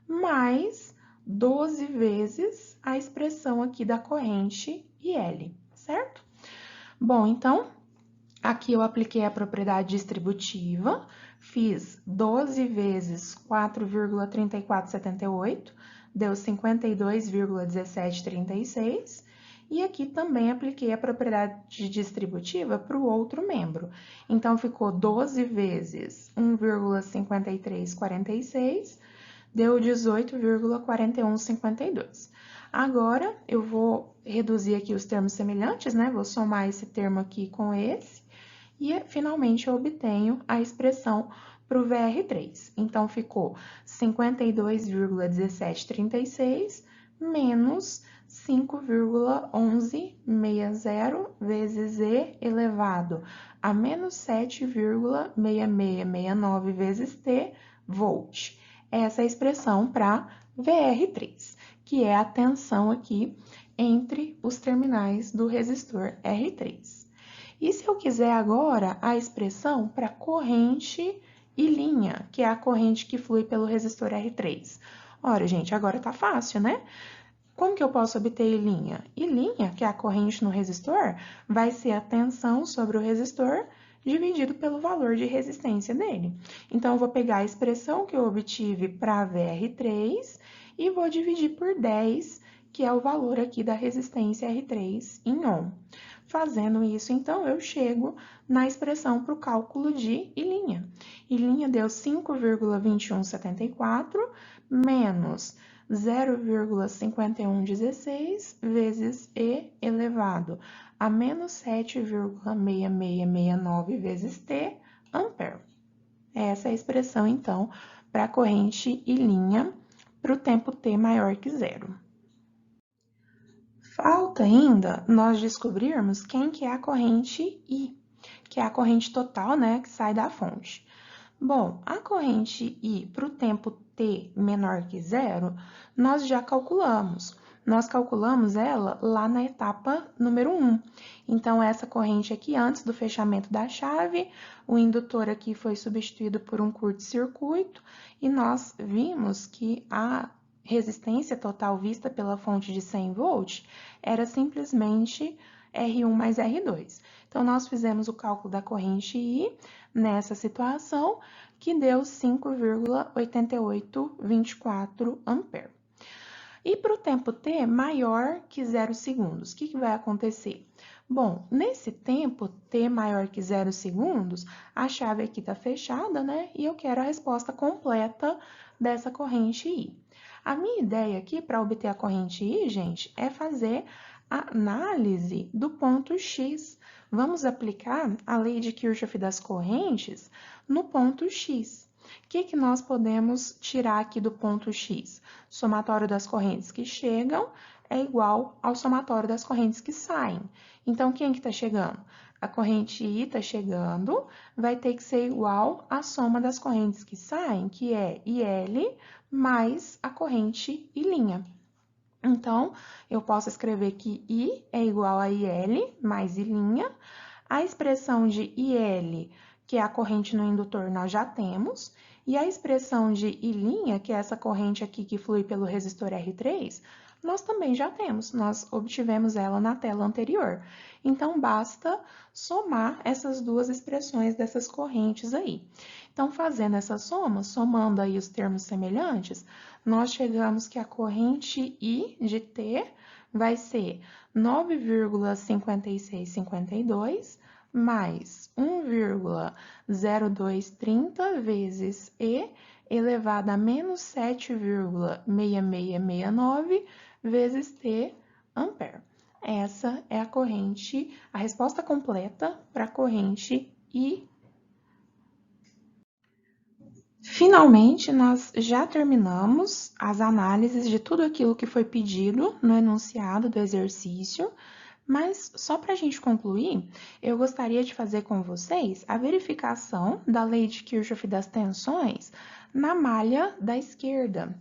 mais 12 vezes a expressão aqui da corrente IL, certo? Bom, então, aqui eu apliquei a propriedade distributiva, fiz 12 vezes 4,3478, deu 52,1736, e aqui também apliquei a propriedade distributiva para o outro membro. Então, ficou 12 vezes 1,5346, deu 18,4152. Agora, eu vou reduzir aqui os termos semelhantes, né? Vou somar esse termo aqui com esse. E, finalmente, eu obtenho a expressão para o VR3. Então, ficou 52,1736 menos 5,1160 vezes E elevado a menos 7,6669 vezes T volt. Essa é a expressão para VR3, que é a tensão aqui entre os terminais do resistor R3. E se eu quiser agora a expressão para corrente e linha, que é a corrente que flui pelo resistor R3? Ora, gente, agora tá fácil, né? Como que eu posso obter I linha? I linha, que é a corrente no resistor, vai ser a tensão sobre o resistor dividido pelo valor de resistência dele. Então, eu vou pegar a expressão que eu obtive para VR3 e vou dividir por 10, que é o valor aqui da resistência R3 em ohm. Fazendo isso, então, eu chego na expressão para o cálculo de I linha. I linha deu 5,2174 menos 0,5116 vezes E elevado a menos 7,6669 vezes T ampere. Essa é a expressão, então, para a corrente I linha para o tempo T maior que zero. Falta ainda nós descobrirmos quem que é a corrente I, que é a corrente total, né, que sai da fonte. Bom, a corrente I para o tempo T menor que zero, nós já calculamos. Nós calculamos ela lá na etapa número 1. Então, essa corrente aqui, antes do fechamento da chave, o indutor aqui foi substituído por um curto-circuito e nós vimos que a resistência total vista pela fonte de 100 volts era simplesmente R1 mais R2. Então, nós fizemos o cálculo da corrente I nessa situação, que deu 5,8824 ampere. E para o tempo T maior que 0 segundos, o que vai acontecer? Bom, nesse tempo T maior que 0 segundos, a chave aqui está fechada, né? E eu quero a resposta completa dessa corrente I. A minha ideia aqui para obter a corrente I, gente, é fazer a análise do ponto X. Vamos aplicar a lei de Kirchhoff das correntes no ponto X. O que nós podemos tirar aqui do ponto X? O somatório das correntes que chegam é igual ao somatório das correntes que saem. Então, quem que está chegando? A corrente I está chegando, vai ter que ser igual à soma das correntes que saem, que é IL mais a corrente I'. Então, eu posso escrever que I é igual a IL mais I'. A expressão de IL, que é a corrente no indutor, nós já temos. E a expressão de I', que é essa corrente aqui que flui pelo resistor R3, nós também já temos. Nós obtivemos ela na tela anterior. Então, basta somar essas duas expressões dessas correntes aí. Então, fazendo essa soma, somando aí os termos semelhantes, nós chegamos que a corrente I de T vai ser 9,5652 mais 1,0230 vezes E elevado a menos 7,6669 vezes T ampere. Essa é a corrente, a resposta completa para a corrente I. Finalmente, nós já terminamos as análises de tudo aquilo que foi pedido no enunciado do exercício, mas só para a gente concluir, eu gostaria de fazer com vocês a verificação da lei de Kirchhoff das tensões na malha da esquerda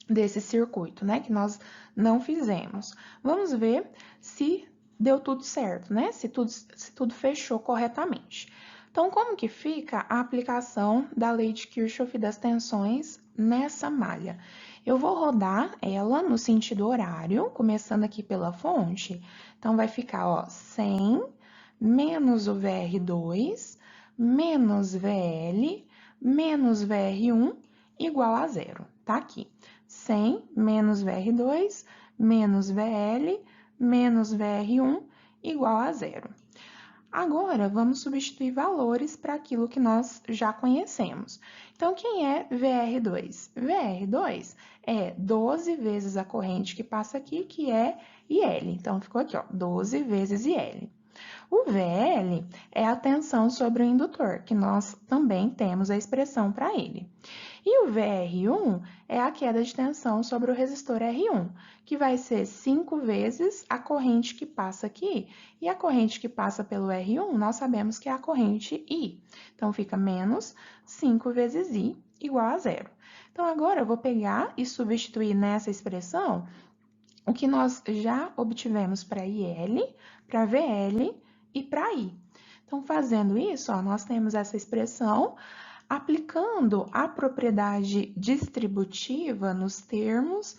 desse circuito, né, que nós não fizemos. Vamos ver se deu tudo certo, né, se tudo fechou corretamente. Então, como que fica a aplicação da lei de Kirchhoff das tensões nessa malha? Eu vou rodar ela no sentido horário, começando aqui pela fonte. Então, vai ficar, ó, 100 menos o VR2 menos VL menos VR1 igual a zero. Tá aqui. 100 menos VR2 menos VL menos VR1 igual a zero. Agora, vamos substituir valores para aquilo que nós já conhecemos, Então, quem é VR2? VR2 é 12 vezes a corrente que passa aqui, que é IL. Então, ficou aqui, ó, 12 vezes IL. O VL é a tensão sobre o indutor, que nós também temos a expressão para ele. E o VR1 é a queda de tensão sobre o resistor R1, que vai ser 5 vezes a corrente que passa aqui. E a corrente que passa pelo R1, nós sabemos que é a corrente I. Então, fica menos 5 vezes I igual a zero. Então, agora eu vou pegar e substituir nessa expressão o que nós já obtivemos para IL, para VL e para I. Então, fazendo isso, ó, nós temos essa expressão. Aplicando a propriedade distributiva nos termos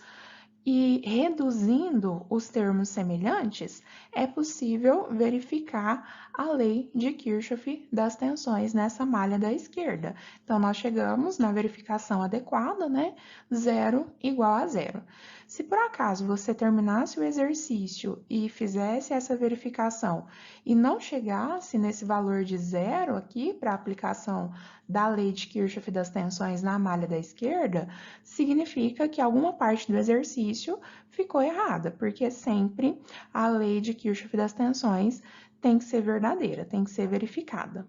e reduzindo os termos semelhantes, é possível verificar a lei de Kirchhoff das tensões nessa malha da esquerda. Então, nós chegamos na verificação adequada, né? Zero igual a zero. Se por acaso você terminasse o exercício e fizesse essa verificação e não chegasse nesse valor de zero aqui para a aplicação da lei de Kirchhoff das tensões na malha da esquerda, significa que alguma parte do exercício ficou errada, porque sempre a lei de Kirchhoff das tensões tem que ser verdadeira, tem que ser verificada.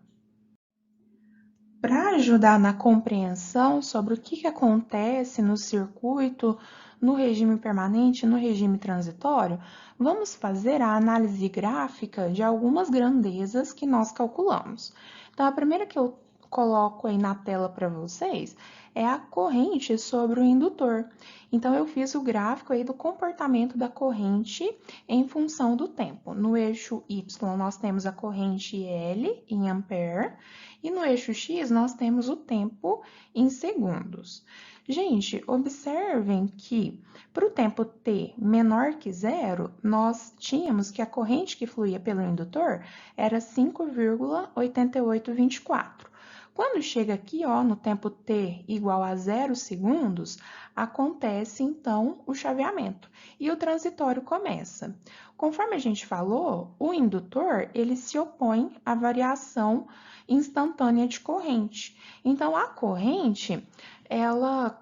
Para ajudar na compreensão sobre o que acontece no circuito, no regime permanente e no regime transitório, vamos fazer a análise gráfica de algumas grandezas que nós calculamos. Então, a primeira que eu coloco aí na tela para vocês é a corrente sobre o indutor. Então, eu fiz o gráfico aí do comportamento da corrente em função do tempo. No eixo Y, nós temos a corrente L em ampere, e no eixo X, nós temos o tempo em segundos. Gente, observem que para o tempo t menor que zero, nós tínhamos que a corrente que fluía pelo indutor era 5,8824. Quando chega aqui, ó, no tempo t igual a 0 segundos, acontece então o chaveamento e o transitório começa. Conforme a gente falou, o indutor ele se opõe à variação instantânea de corrente. Então, a corrente, ela,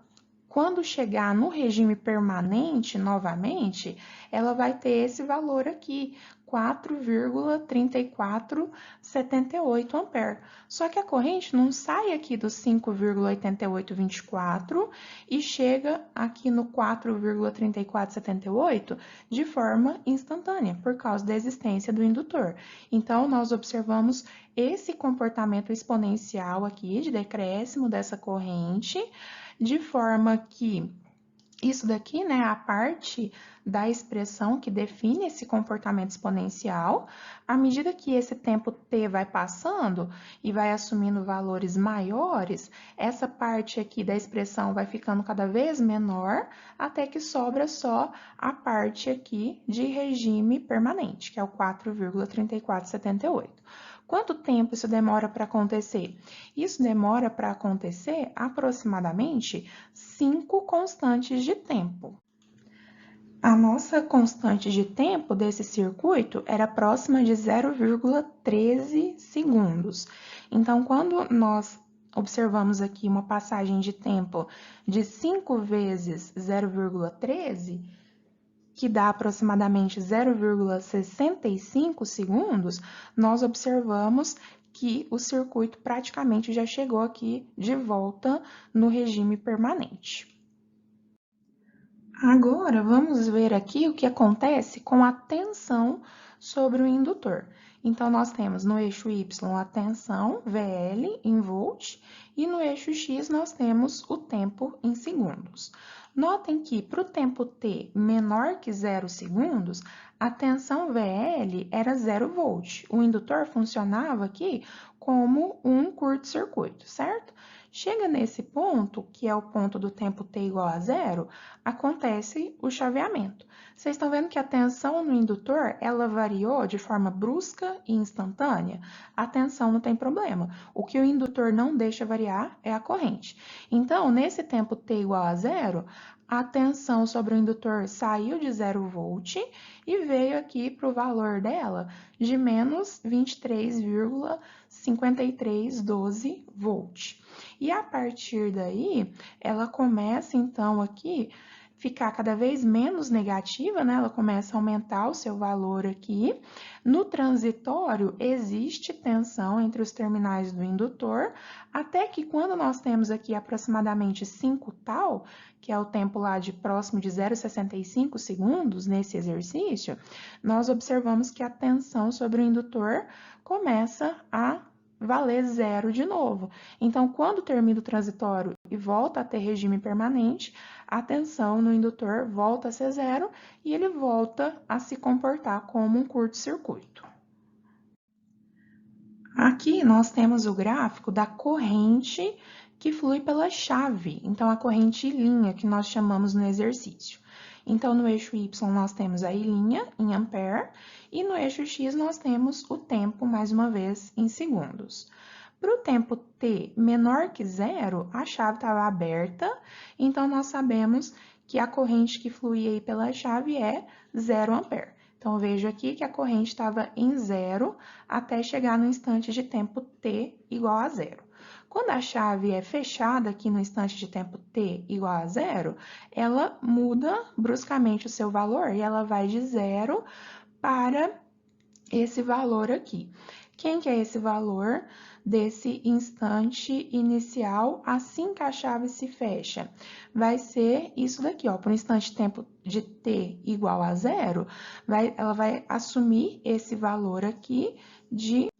quando chegar no regime permanente novamente, ela vai ter esse valor aqui, 4,3478 ampere. Só que a corrente não sai aqui do 5,8824 e chega aqui no 4,3478 de forma instantânea, por causa da existência do indutor. Então, nós observamos esse comportamento exponencial aqui de decréscimo dessa corrente, de forma que isso daqui, né, é a parte da expressão que define esse comportamento exponencial. À medida que esse tempo t vai passando e vai assumindo valores maiores, essa parte aqui da expressão vai ficando cada vez menor, até que sobra só a parte aqui de regime permanente, que é o 4,3478. Quanto tempo isso demora para acontecer? Isso demora para acontecer aproximadamente 5 constantes de tempo. A nossa constante de tempo desse circuito era próxima de 0,13 segundos. Então, quando nós observamos aqui uma passagem de tempo de 5 vezes 0,13, que dá aproximadamente 0,65 segundos, nós observamos que o circuito praticamente já chegou aqui de volta no regime permanente. Agora, vamos ver aqui o que acontece com a tensão sobre o indutor. Então, nós temos no eixo Y a tensão, VL, em volt, e no eixo X nós temos o tempo em segundos. Notem que para o tempo t menor que 0 segundos, a tensão VL era 0 volt. O indutor funcionava aqui como um curto-circuito, certo? Chega nesse ponto, que é o ponto do tempo t igual a zero, acontece o chaveamento. Vocês estão vendo que a tensão no indutor, ela variou de forma brusca e instantânea? A tensão não tem problema. O que o indutor não deixa variar é a corrente. Então, nesse tempo t igual a zero, a tensão sobre o indutor saiu de 0 volt e veio aqui para o valor dela de menos 23,5 5312 volt. E a partir daí, ela começa, então, aqui, ficar cada vez menos negativa, né? Ela começa a aumentar o seu valor aqui. No transitório, existe tensão entre os terminais do indutor, até que quando nós temos aqui aproximadamente 5 tal, que é o tempo lá de próximo de 0,65 segundos nesse exercício, nós observamos que a tensão sobre o indutor começa a valer zero de novo. Então, quando termina o transitório e volta a ter regime permanente, a tensão no indutor volta a ser zero e ele volta a se comportar como um curto-circuito. Aqui nós temos o gráfico da corrente que flui pela chave, então a corrente I' que nós chamamos no exercício. Então, no eixo Y nós temos a I' em ampere e no eixo X nós temos o tempo, mais uma vez, em segundos. Para o tempo t menor que zero, a chave estava aberta, então nós sabemos que a corrente que fluía aí pela chave é 0 ampere. Então, eu vejo aqui que a corrente estava em zero até chegar no instante de tempo t igual a zero. Quando a chave é fechada aqui no instante de tempo t igual a zero, ela muda bruscamente o seu valor e ela vai de zero para esse valor aqui. Quem que é esse valor desse instante inicial assim que a chave se fecha? Vai ser isso daqui, ó, por um instante de tempo de t igual a zero, ela vai assumir esse valor aqui de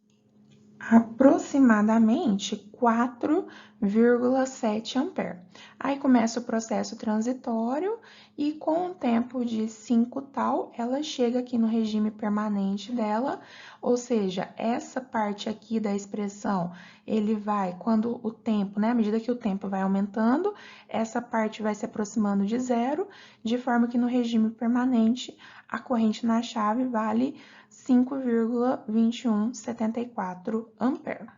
aproximadamente 4,7 ampere. Aí começa o processo transitório e com o tempo de 5 tal, ela chega aqui no regime permanente dela, ou seja, essa parte aqui da expressão, ele vai, quando o tempo, né, à medida que o tempo vai aumentando, essa parte vai se aproximando de zero, de forma que no regime permanente, a corrente na chave vale 5,2174 ampere.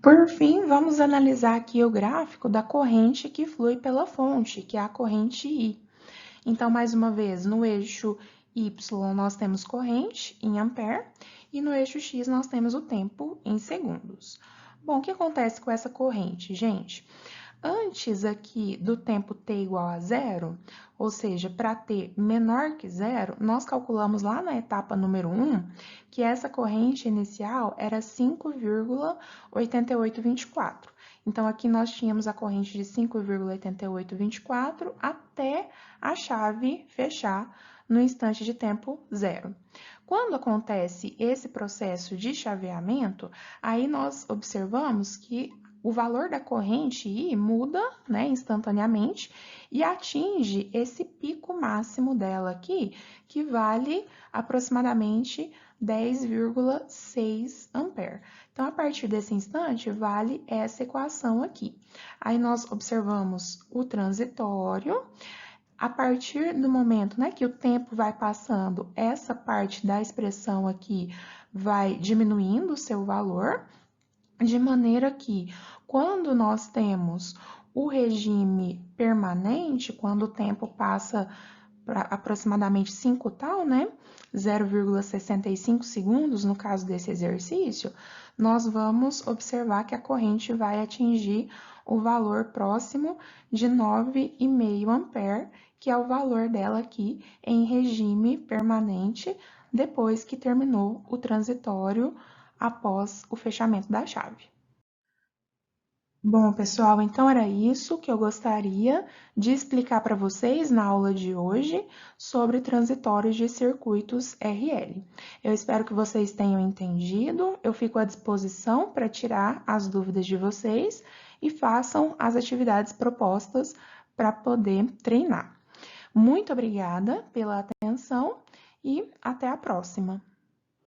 Por fim, vamos analisar aqui o gráfico da corrente que flui pela fonte, que é a corrente I. Então, mais uma vez, no eixo Y nós temos corrente em ampere e no eixo X nós temos o tempo em segundos. Bom, o que acontece com essa corrente, gente? Antes aqui do tempo t igual a zero, ou seja, para t menor que zero, nós calculamos lá na etapa número 1 que essa corrente inicial era 5,8824. Então, aqui nós tínhamos a corrente de 5,8824 até a chave fechar no instante de tempo zero. Quando acontece esse processo de chaveamento, aí nós observamos que o valor da corrente I muda, né, instantaneamente e atinge esse pico máximo dela aqui, que vale aproximadamente 10,6 ampere. Então, a partir desse instante, vale essa equação aqui. Aí, nós observamos o transitório. A partir do momento, né, que o tempo vai passando, essa parte da expressão aqui vai diminuindo o seu valor, de maneira que, quando nós temos o regime permanente, quando o tempo passa para aproximadamente 5 tal, né? 0,65 segundos, no caso desse exercício, nós vamos observar que a corrente vai atingir o valor próximo de 9,5 ampere, que é o valor dela aqui em regime permanente, depois que terminou o transitório após o fechamento da chave. Bom, pessoal, então era isso que eu gostaria de explicar para vocês na aula de hoje sobre transitórios de circuitos RL. Eu espero que vocês tenham entendido, eu fico à disposição para tirar as dúvidas de vocês e façam as atividades propostas para poder treinar. Muito obrigada pela atenção e até a próxima!